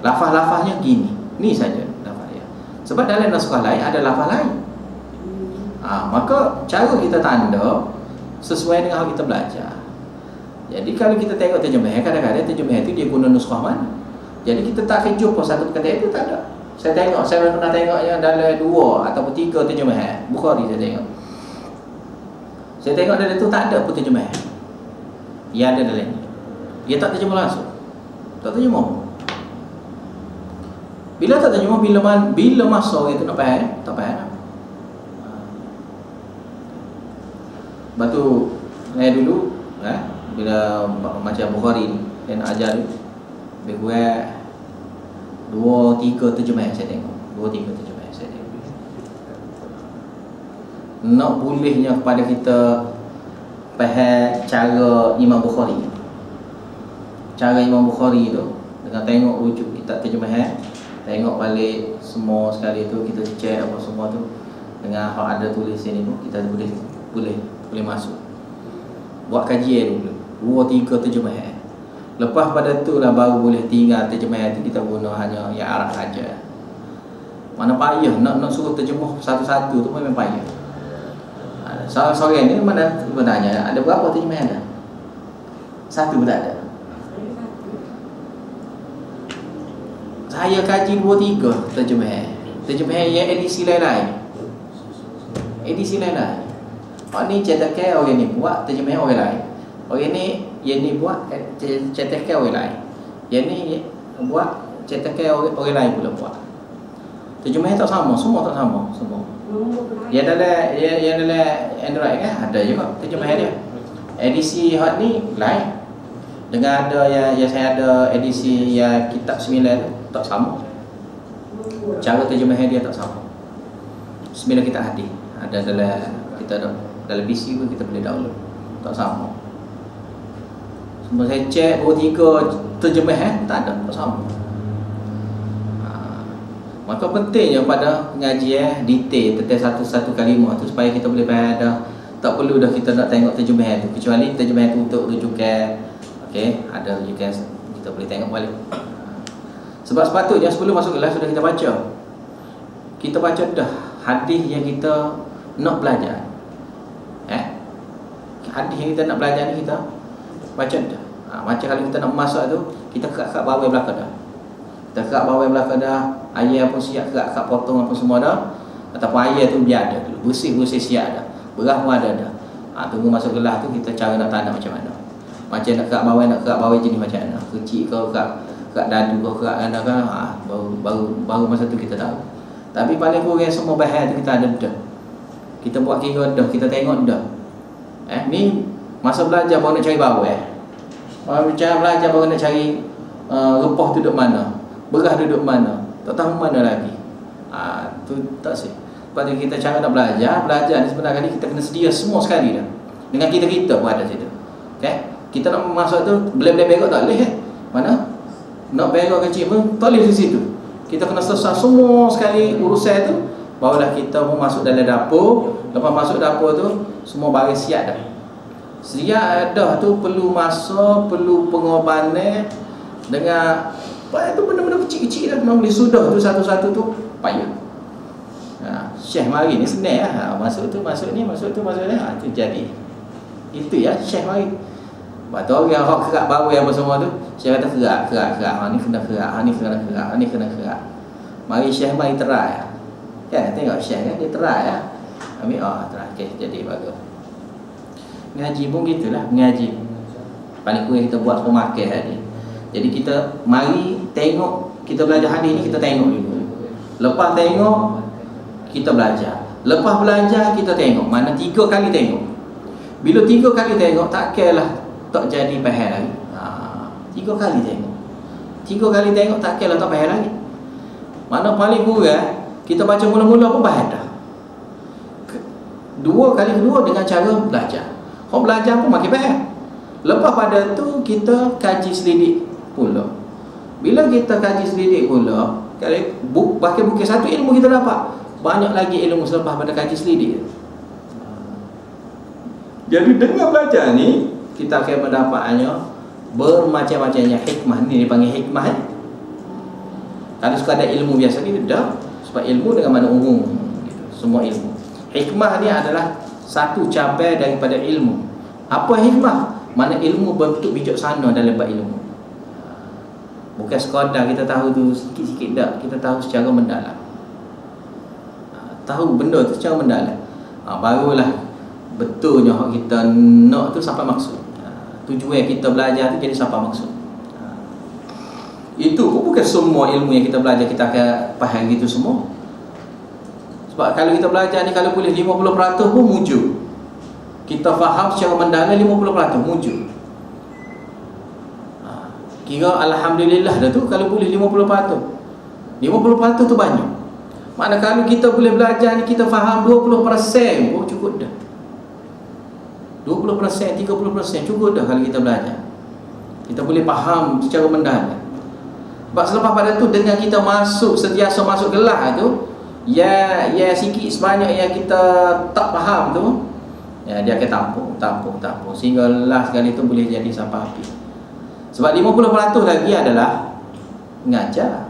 lafaz-lafaznya gini, ni saja lafaz dia. Sebab dalam naskah lain ada lafaz lain. Maka cara kita tanda sesuai dengan hal kita belajar. Jadi kalau kita tengok terjemahan, kadang-kadang terjemahan itu dia guna naskah mana. Jadi kita tak akan jumpa satu perkataan itu, tak ada. Saya pernah tengok yang dalam 2 ataupun 3 terjemahan Bukhari saya tengok. Saya tengok dalam itu tak ada pun terjemahan. Yang ada dalam ni. Dia tak terjemah langsung. Tak terjemah. Bila tak terjemah, bila masa itu nak faham, tak faham. Lepas tu saya dulu bila macam Bukhari ni saya nak ajar dia, lebih kurang 2-3 terjemahan saya tengok. 2-3 terjemahan saya tengok. Nak bolehnya kepada kita faham cara Imam Bukhari. Cara Imam Bukhari tu dengan tengok rujuk kitab terjemahan, tengok balik semua sekali tu, kita cek apa semua tu dengan hak ada tulis sini tu, kita boleh masuk. Buat kajian dulu 2-3 terjemahan. Lepas pada tu lah baru boleh tinggal terjemahan tu kita guna hanya yang Arab saja. Mana payah nak suruh terjemah satu-satu tu memang payah. Seorang ni mana sebenarnya ada berapa terjemahan dah? Satu pun tak ada. Saya kaji 2-3 terjemahan. Terjemahan yang edisi lain-lain. Ni cetakan orang ni buat, terjemahan orang lain. Orang ni yang ni buat cetakan orang lain. Yang ni buat cetakan orang lain pula buat. Terjemahan tak sama, semua tak sama semua. Yang dalam Android kan ada juga terjemahan dia. Edisi hak ni lain. Dengan ada yang saya ada edisi yang kitab 9 tu tak sama. Cara terjemahan dia tak sama. 9 kitab hadis ada dalam PC pun kita boleh download. Tak sama. Semua saya cek 2-3 terjemahan tak ada, tak sama. Maka pentingnya pada pengajian detail tentang satu-satu kalimah tu supaya kita boleh faham dah. Tak perlu dah kita nak tengok terjemahan tu, kecuali terjemahan tu untuk rujukan. Okey, ada rujukan kita boleh tengok balik. Sebab sepatutnya sebelum masuk kelas sudah kita baca. Kita baca dah hadis yang kita nak belajar. Hadis yang kita nak belajar ni kita baca dah. Macam kalau kita nak masuk tu, kita kerak bawah belakang dah. Kita kerak bawah belakang dah. Ayat pun siap, kerak potong apa semua dah. Ataupun ayat tu biar dah dulu. Bersih siap dah. Berah pun ada dah. Tunggu masuk kelas tu kita cara nak tanda macam mana. Macam nak kerak bawah jenis macam mana. Kecil ke kerak dadu ke kerak anda kan. Baru masa tu kita tahu. Tapi paling kurang semua bahan tu kita ada dah. Kita buat kira dah, kita tengok dah. Ni masa belajar baru nak cari bawah. Belajar baru nak cari rempah tu duduk mana, berah duduk mana, tak tahu mana lagi. Tu tak sih. Lepas tu kita cara nak belajar ni sebenarnya kita kena sedia semua sekali dah. Dengan kita pun ada situ. Kita nak masuk tu boleh berak tak boleh Mana? Nak berak kecil pun tak boleh di situ. Kita kena selesai semua sekali urusan tu, barulah kita mau masuk dalam dapur. Lepas masuk dapur tu semua baris siap dah. Ziyadah tu perlu masa, perlu pengorbanan dengan apa tu benda-benda kecil-kecil lah. Memang boleh sudah tu satu-satu tu payah. Syekh mari ni senang lah. Masuk tu, masuk ni, masuk tu, masuk ni. Tu jadi. Itu ya Syekh mari. Lepas tu orang kerak baru yang bersama tu, Syekh kata kerak. Ni kena kerak, ni kena kerak, ni kena kerak. Mari Syekh mari try. Kan tengok Syekh kan dia try lah. Ambil try. Okay, jadi bagus. Ngaji pun gitulah, mengaji. Paling kurang kita buat supermarket tadi. Jadi kita mari tengok, kita belajar hadis ni kita tengok dulu. Lepas tengok kita belajar. Lepas belajar kita tengok. Mana 3 kali tengok. Bila 3 kali tengok tak kiralah tak jadi faham lagi. 3 kali tengok. 3 kali tengok tak kiralah tak faham lagi. Mana paling kurang kita baca mula-mula pun faham dah. 2 kali kedua dengan cara belajar. Kalau belajar pun makin faham. Lepas pada tu kita kaji selidik pula. Bila kita kaji selidik pula, pakai bukit satu ilmu kita dapat, banyak lagi ilmu selepas pada kaji selidik. Jadi dengan belajar ni kita akan mendapatnya bermacam-macamnya hikmah. Ni dipanggil hikmah ni. Kalau sekadar ilmu biasa ni dah, sebab ilmu dengan mana umum gitu. Semua ilmu. Hikmah ni adalah satu cabai daripada ilmu. Apa hikmah? Mana ilmu bentuk bijaksana dalam bab ilmu. Bukan sekadar kita tahu tu sikit-sikit dah, kita tahu secara mendalam. Tahu benda tu secara mendalam. Barulah betulnya kita nak tu sampai maksud. Tujuan kita belajar tu jadi sampai maksud. Itu pun bukan semua ilmu yang kita belajar kita akan faham gitu semua. Sebab kalau kita belajar ni kalau boleh 50% pun mujur. Kita faham secara mendalam 50% mujur. Kira alhamdulillah dah tu kalau boleh 50%. 50% tu banyak. Mana kalau kita boleh belajar ni kita faham 20% pun cukup dah. 20%, 30% cukup dah kalau kita belajar. Kita boleh faham secara mendalam. Sebab selepas pada tu dengan kita masuk, sentiasa masuk kelas tu, ya sikit sebanyak yang kita tak faham tu, ya dia akan tampung sehingga last sekali tu boleh jadi sampai habis. Sebab 50% lagi adalah ngajar.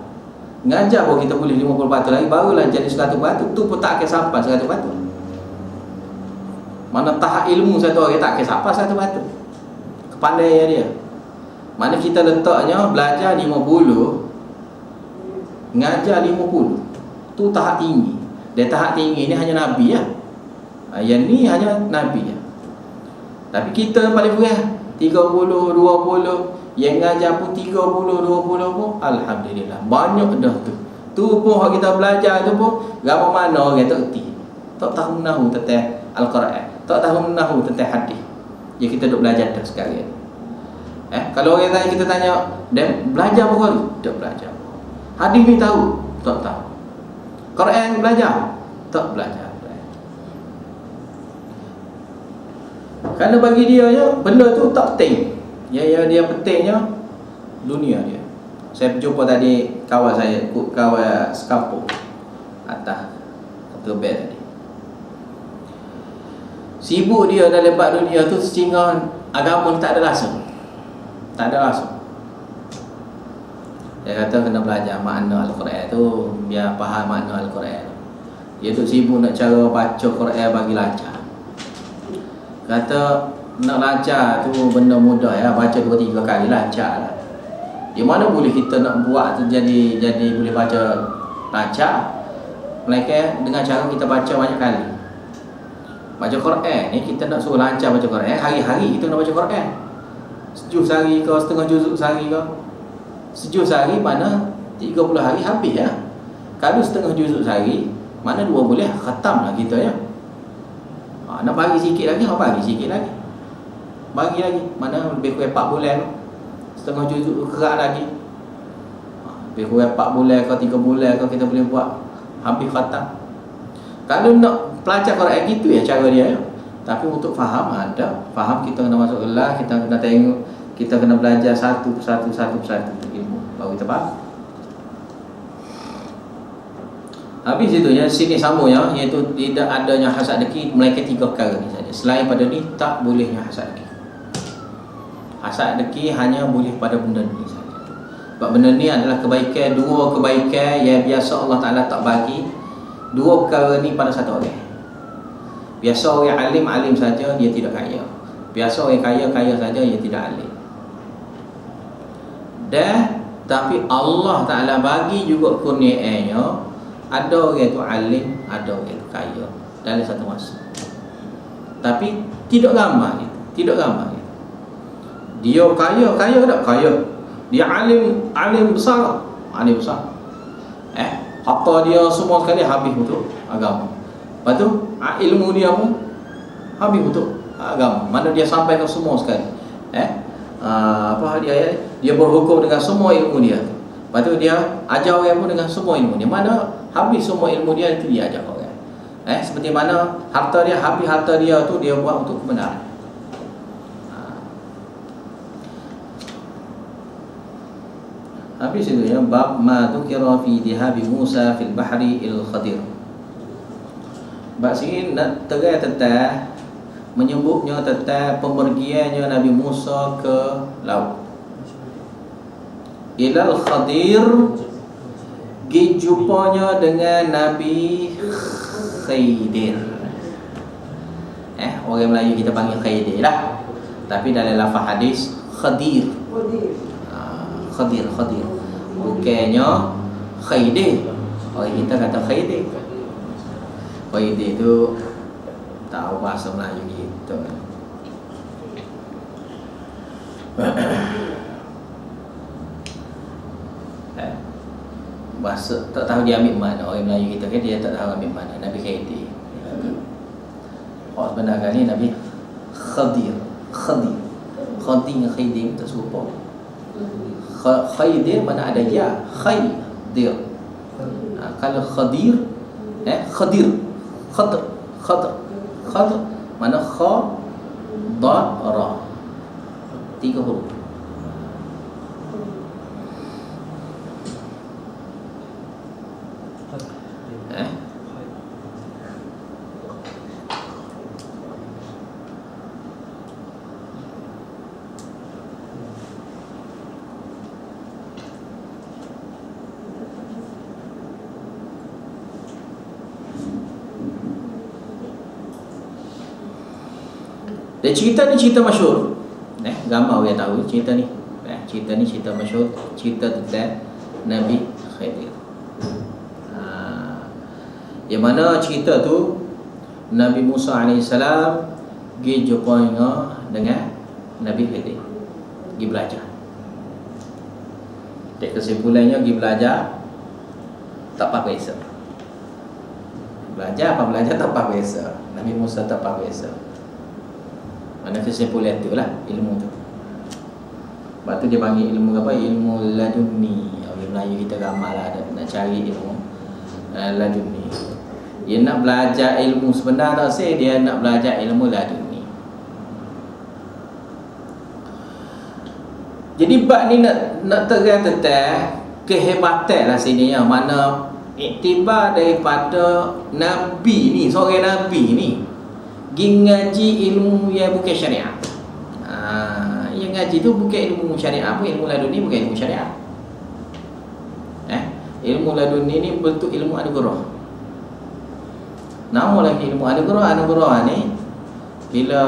Ngajar pun kita boleh 50% lagi, barulah jadi 100%. Tu pun tak akan sampai 100%. Mana tahap ilmu satu orang tak akan sampai 100%. Kepandaian dia. Mana kita letaknya belajar 50, ngajar 50. Tu tahap tinggi. Dan tahap tinggi ni hanya Nabi lah. Yang ni hanya Nabi lah. Tapi kita paling kurang 30, 20. Yang ngajar pun 30, 20 pun alhamdulillah. Banyak dah tu. Tu pun kita belajar tu pun ramai mana orang tak erti. Tak tahu menahu tentang Al-Quran. Tak tahu menahu tentang hadis. Jadi kita duk belajar dah sekarang. Kalau orang tanya, kita tanya, "Dan belajar apa kali?" Tak belajar. Hadis ni tahu? Tak tahu. Quran belajar? Tak belajar. Kerana bagi dia benda tu tak penting. Yang dia pentingnya dunia dia. Saya jumpa tadi kawan saya, kawan sekampung atas Kerbel tadi. Sibuk dia dalam bab dunia tu sehingga agama ni tak ada rasa. Tak ada rasa. Dia kata kena belajar makna Al-Quran tu, biar faham makna Al-Quran. Dia tu sibuk nak cara baca Quran bagi lancar. Kata nak lancar tu benda mudah ya, baca 2-3 kali lancar lah. Di mana boleh kita nak buat tu jadi boleh baca lancar? Melainkan dengan cara kita baca banyak kali. Baca Quran ni kita nak suruh lancar baca Quran, hari-hari kita nak baca Quran. Sejuz sehari ke, setengah juzuk sehari ke. Sejuz sehari mana 30 hari habis ya. Kalau setengah juzuk sehari, mana 2 bulan khatam lah kita ya. Nak bagi sikit lagi, bagi sikit lagi. Bagi lagi, mana lebih kurang 4 bulan. Setengah juzuk kerak lagi. Lebih kurang 4 bulan ke 3 bulan ke kita boleh buat habis khatam. Kalau nak pelajar Quran gitu ya cara dia ya. Tapi untuk faham ada, faham kita kena masuk kelas, kita kena tengok, kita kena belajar satu persatu ilmu baru kita faham. Habis itu ya, sini sama ya, iaitu tidak adanya hasad dengki melainkan 3 perkara ni saja. Selain pada ni tak bolehnya hasad dengki. Asal rezeki hanya boleh pada benda ni saja. Sebab benda ni adalah kebaikan, dua kebaikan yang biasa Allah Ta'ala tak bagi. Dua perkara ni pada satu orang. Biasa orang alim saja, dia tidak kaya. Biasa orang kaya saja, dia tidak alim. Dan tapi Allah Ta'ala bagi juga kurnianya. Ada orang tu alim, ada orang tu kaya dalam satu masa. Tapi tidak ramai gitu. Tidak ramai gitu. Dia kaya tak? Kaya. Dia alim besar. Alim besar. Harta dia semua sekali habis untuk agama. Lepas tu ilmu dia pun habis untuk agama. Mana dia sampaikan semua sekali. Dia berhukum dengan semua ilmu dia. Lepas tu dia ajar orang pun dengan semua ilmu dia. Mana habis semua ilmu dia, itu dia ajar orang. Seperti mana harta dia, habis harta dia tu dia buat untuk kebenaran. Habis itu ya, bab ma dzukira fi dihabi Musa fil bahri il Khadir. Bab sini nak terai tentang menyebutnya tentang pemergiannya Nabi Musa ke laut. Ilal Khadir, jumpanya dengan Nabi Khidir. Orang Melayu kita panggil Khidir lah. Tapi dalam lafaz hadis Khadir. Khadir. Bukannya Khidir. Orang kita kata Khidir. Khidir tu tahu bahasa Melayu gitu. Bahasa tak tahu dia ambil mana. Orang Melayu kita kan dia tak tahu ambil mana Nabi Khidir. Sebenarnya ni Nabi Khadir. Khidir tak serupa. Khidir mana ada ya. Khidir. Kalau Khadir Khadr mana kha dad ra. 3 huruf. Dan cerita ni cerita masyhur. Gambar orang tahu cerita ni. Cerita ni cerita masyhur, cerita tentang Nabi Khidir. Yang mana cerita tu Nabi Musa AS pergi jumpa dengan Nabi Khidir. Pergi belajar. Dan kesimpulannya pergi belajar tak apa biasa. Belajar tak apa biasa. Nabi Musa tak apa biasa. Mana kesimpulan tu lah ilmu tu. Lepas tu dia panggil ilmu apa? Ilmu laduni. Orang Melayu kita ramai lah nak cari ilmu laduni. Dia nak belajar ilmu sebenar tak sih? Dia nak belajar ilmu laduni. Jadi bab ni nak terang tentang kehebatan lah sini yang mana iktibar daripada Nabi ni, seorang Nabi ni ngaji ilmu yang bukan syariat. Yang ngaji tu bukan ilmu syariat, ilmu laduni bukan ilmu syariat. Ilmu laduni ni bentuk ilmu anugerah. Nama lagi ilmu anugerah. Anugerah ni bila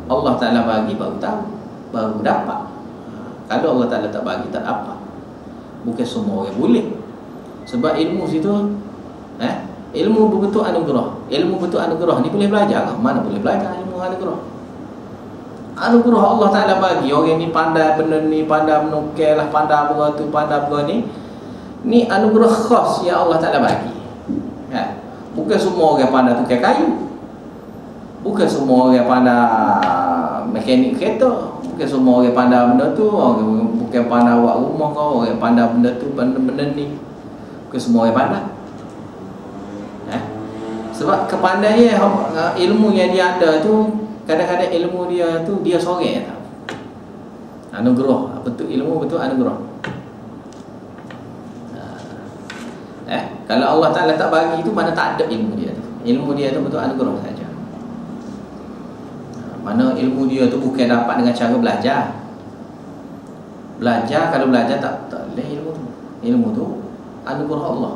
Allah Ta'ala bagi baru tahu, baru dapat. Kalau Allah Ta'ala tak bagi tak dapat. Bukan semua orang boleh. Sebab ilmu situ ilmu berbentuk anugerah. Ilmu bentuk anugerah ni boleh belajar ke? Mana boleh belajar ilmu anugerah? Anugerah Allah Ta'ala bagi. Orang ni pandai benda ni, pandai menukar lah, pandai apa tu, pandai apa ni. Ni anugerah khas yang Allah Ta'ala bagi. Bukan semua orang pandai tukar kayu. Bukan semua orang pandai mekanik kereta. Bukan semua orang pandai benda tu. Bukan pandai buat rumah kau. Orang pandai benda tu, benda ni. Bukan semua orang pandai. Sebab kepandaian ilmu yang dia ada tu, kadang-kadang ilmu dia tu dia sorang tau. Anugerah, bentuk ilmu betul anugerah. Kalau Allah Ta'ala tak bagi tu, mana tak ada ilmu dia tu. Ilmu dia tu betul anugerah saja. Mana ilmu dia tu bukan dapat dengan cara belajar. Kalau belajar tak boleh ilmu tu. Ilmu tu anugerah Allah.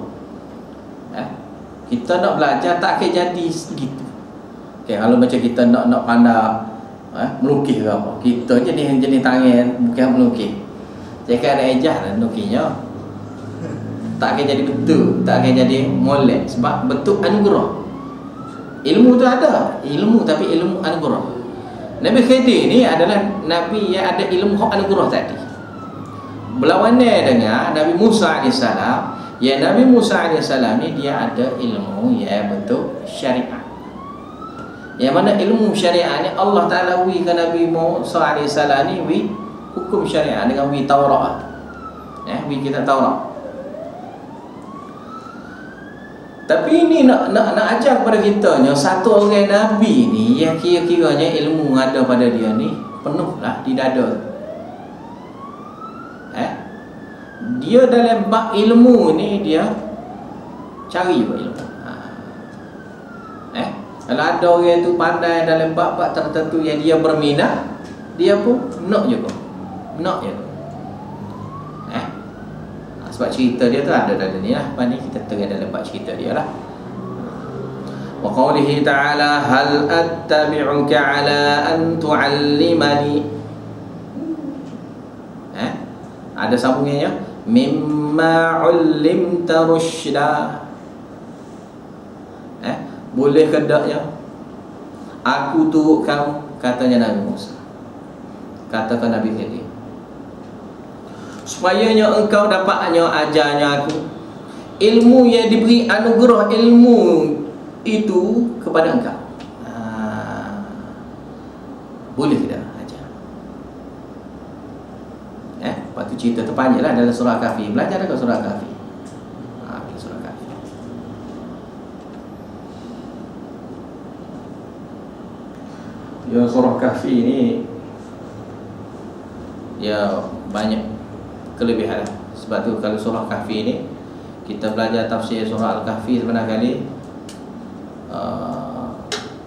Kita nak belajar tak akan jadi segitu. Kalau macam kita nak pandai melukis ke apa, kita jenis tangan bukan melukis. Jika ada ejah lah melukisnya, tak akan jadi betul, tak akan jadi molek. Sebab betul anugerah. Ilmu tu ada, ilmu tapi ilmu anugerah. Nabi Khidir ni adalah Nabi yang ada ilmu anugerah tadi. Berlawanan dengan Nabi Musa AS. Ya, Nabi Musa AS ni dia ada ilmu yang betul syariat. Yang mana ilmu syariat ni Allah Ta'ala wi ke Nabi Musa AS ni wi hukum syariat dengan wi Taurat. Wi kitab Taurat. Tapi ini nak ajar kepada kita nya satu orang Nabi ni yang kira-kiranya ilmu ada pada dia ni penuhlah di dada. Dia dalam bab ilmu ni dia cari buat ilmu. Kalau ada orang tu pandai dalam bab-bab tertentu yang dia berminat, dia pun nak juga. Sebab cerita dia tu ada dalam ni lah. Lepas ni kita tengah dalam bab cerita dia lah. Wa qawlihi ta'ala hal attabi'uka ala an tu'allimani. Ada sambungannya mimma 'ullimta rusyda. Boleh ke tak ya? Aku turut kamu, katanya Nabi Musa. Katakan Nabi Khidir, supayanya engkau dapatnya ajarnya aku ilmu yang diberi anugerah ilmu itu kepada engkau. Boleh ke tak ajar? Lepas tu cerita tu panjang lah dalam surah Kahfi. Belajar dekat surah Kahfi. Surah Kahfi. Ya, surah Kahfi ni ya banyak kelebihan. Sebab tu kalau surah Kahfi ni kita belajar tafsir surah Al-Kahfi sebenarnya kali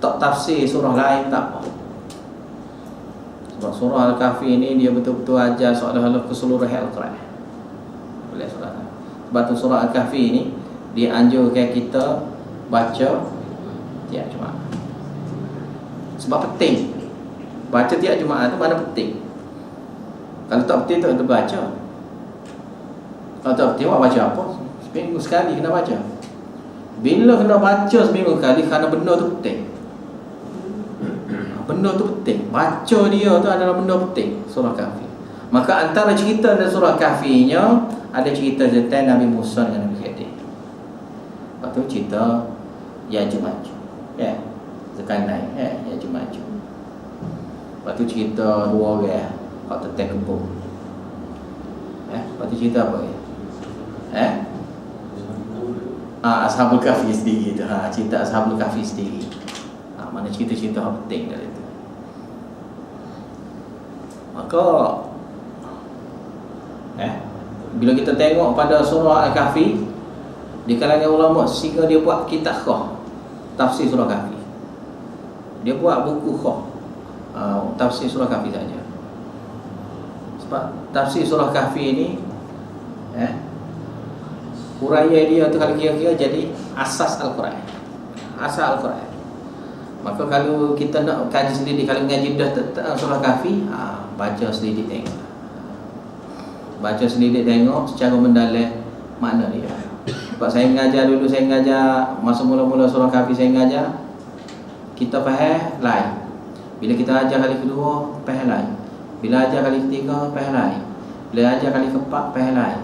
tak tafsir surah lain tak apa. Sebab surah Al-Kahfi ni dia betul-betul ajar seolah-olah keseluruhan Al-Quran. Boleh surah. Sebab tu surah Al-Kahfi ni dia anjurkan kita baca tiap Jumaat. Sebab penting. Baca tiap Jumaat tu mana penting. Kalau tak penting tak kita baca. Kalau tak penting awak baca apa? Seminggu sekali kena baca. Bila kena baca seminggu sekali kerana benda tu penting. Benda tu penting. Baca dia tu adalah benda penting. Surah Kahfi. Maka antara cerita dalam surah Kahfi nya ada cerita tentang Nabi Musa dengan Nabi Khidir. Lepas tu cerita Ya'juj. Zulkarnain, Ya'juj. Lepas tu cerita dua orang hak tentang kebun. Lepas tu cerita apa ya? Ashabul Kahfi sendiri tu. Cerita Ashabul Kahfi sendiri. Mana cerita-cerita yang penting dari itu. Maka bila kita tengok pada surah Al-Kahfi, di kalangan ulama sehingga dia buat kitab khah tafsir surah Kahfi. Dia buat buku khah tafsir surah Kahfi saja. Sebab tafsir surah Kahfi ini huraian dia tu kalau kira-kira jadi asas Al-Quran. Asas Al-Quran. Maka kalau kita nak kaji sendiri, kalau mengaji dah surah Kahfi, baca sendiri tengok. Baca sendiri tengok secara mendalam makna dia. Sebab saya mengajar dulu, saya mengajar masa mula-mula surah Kahfi, saya mengajar kita faham lain. Bila kita ajar kali kedua, faham lain. Bila ajar kali ketiga, faham lain. Bila ajar kali keempat, faham lain.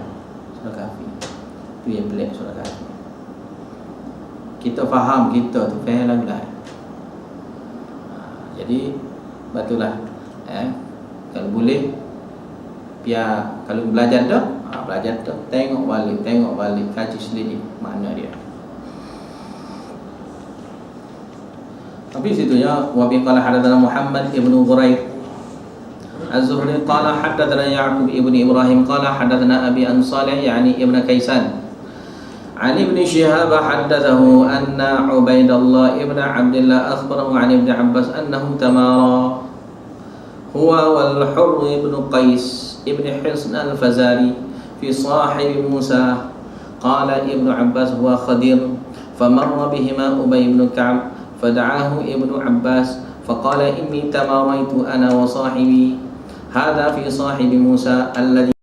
Surah Kahfi itu yang pelik surah Kahfi. Kita faham kita tu faham lagu lain. Jadi batulah kalau boleh biar kalau belajar dah belajar dah tengok balik kaji sendiri makna dia. Tapi situnya wa bi qala hadatsana Muhammad ibnu Ghurair Az-Zuhri qala hadatsana Ya'qub ibnu Ibrahim qala hadatsana Abi an Salih yani ibnu Kaisan عن ابن شهاب حدثه أن عبيد الله ابن عبد الله أخبره عن ابن عباس أنه تمارى هو والحر بن قيس ابن حصن الفزاري في صاحب موسى. قال ابن عباس هو خضير. فمر بهما أبي بن كعب فدعاه ابن عباس فقال إني تماريت أنا وصاحبي. هذا في صاحب موسى الذي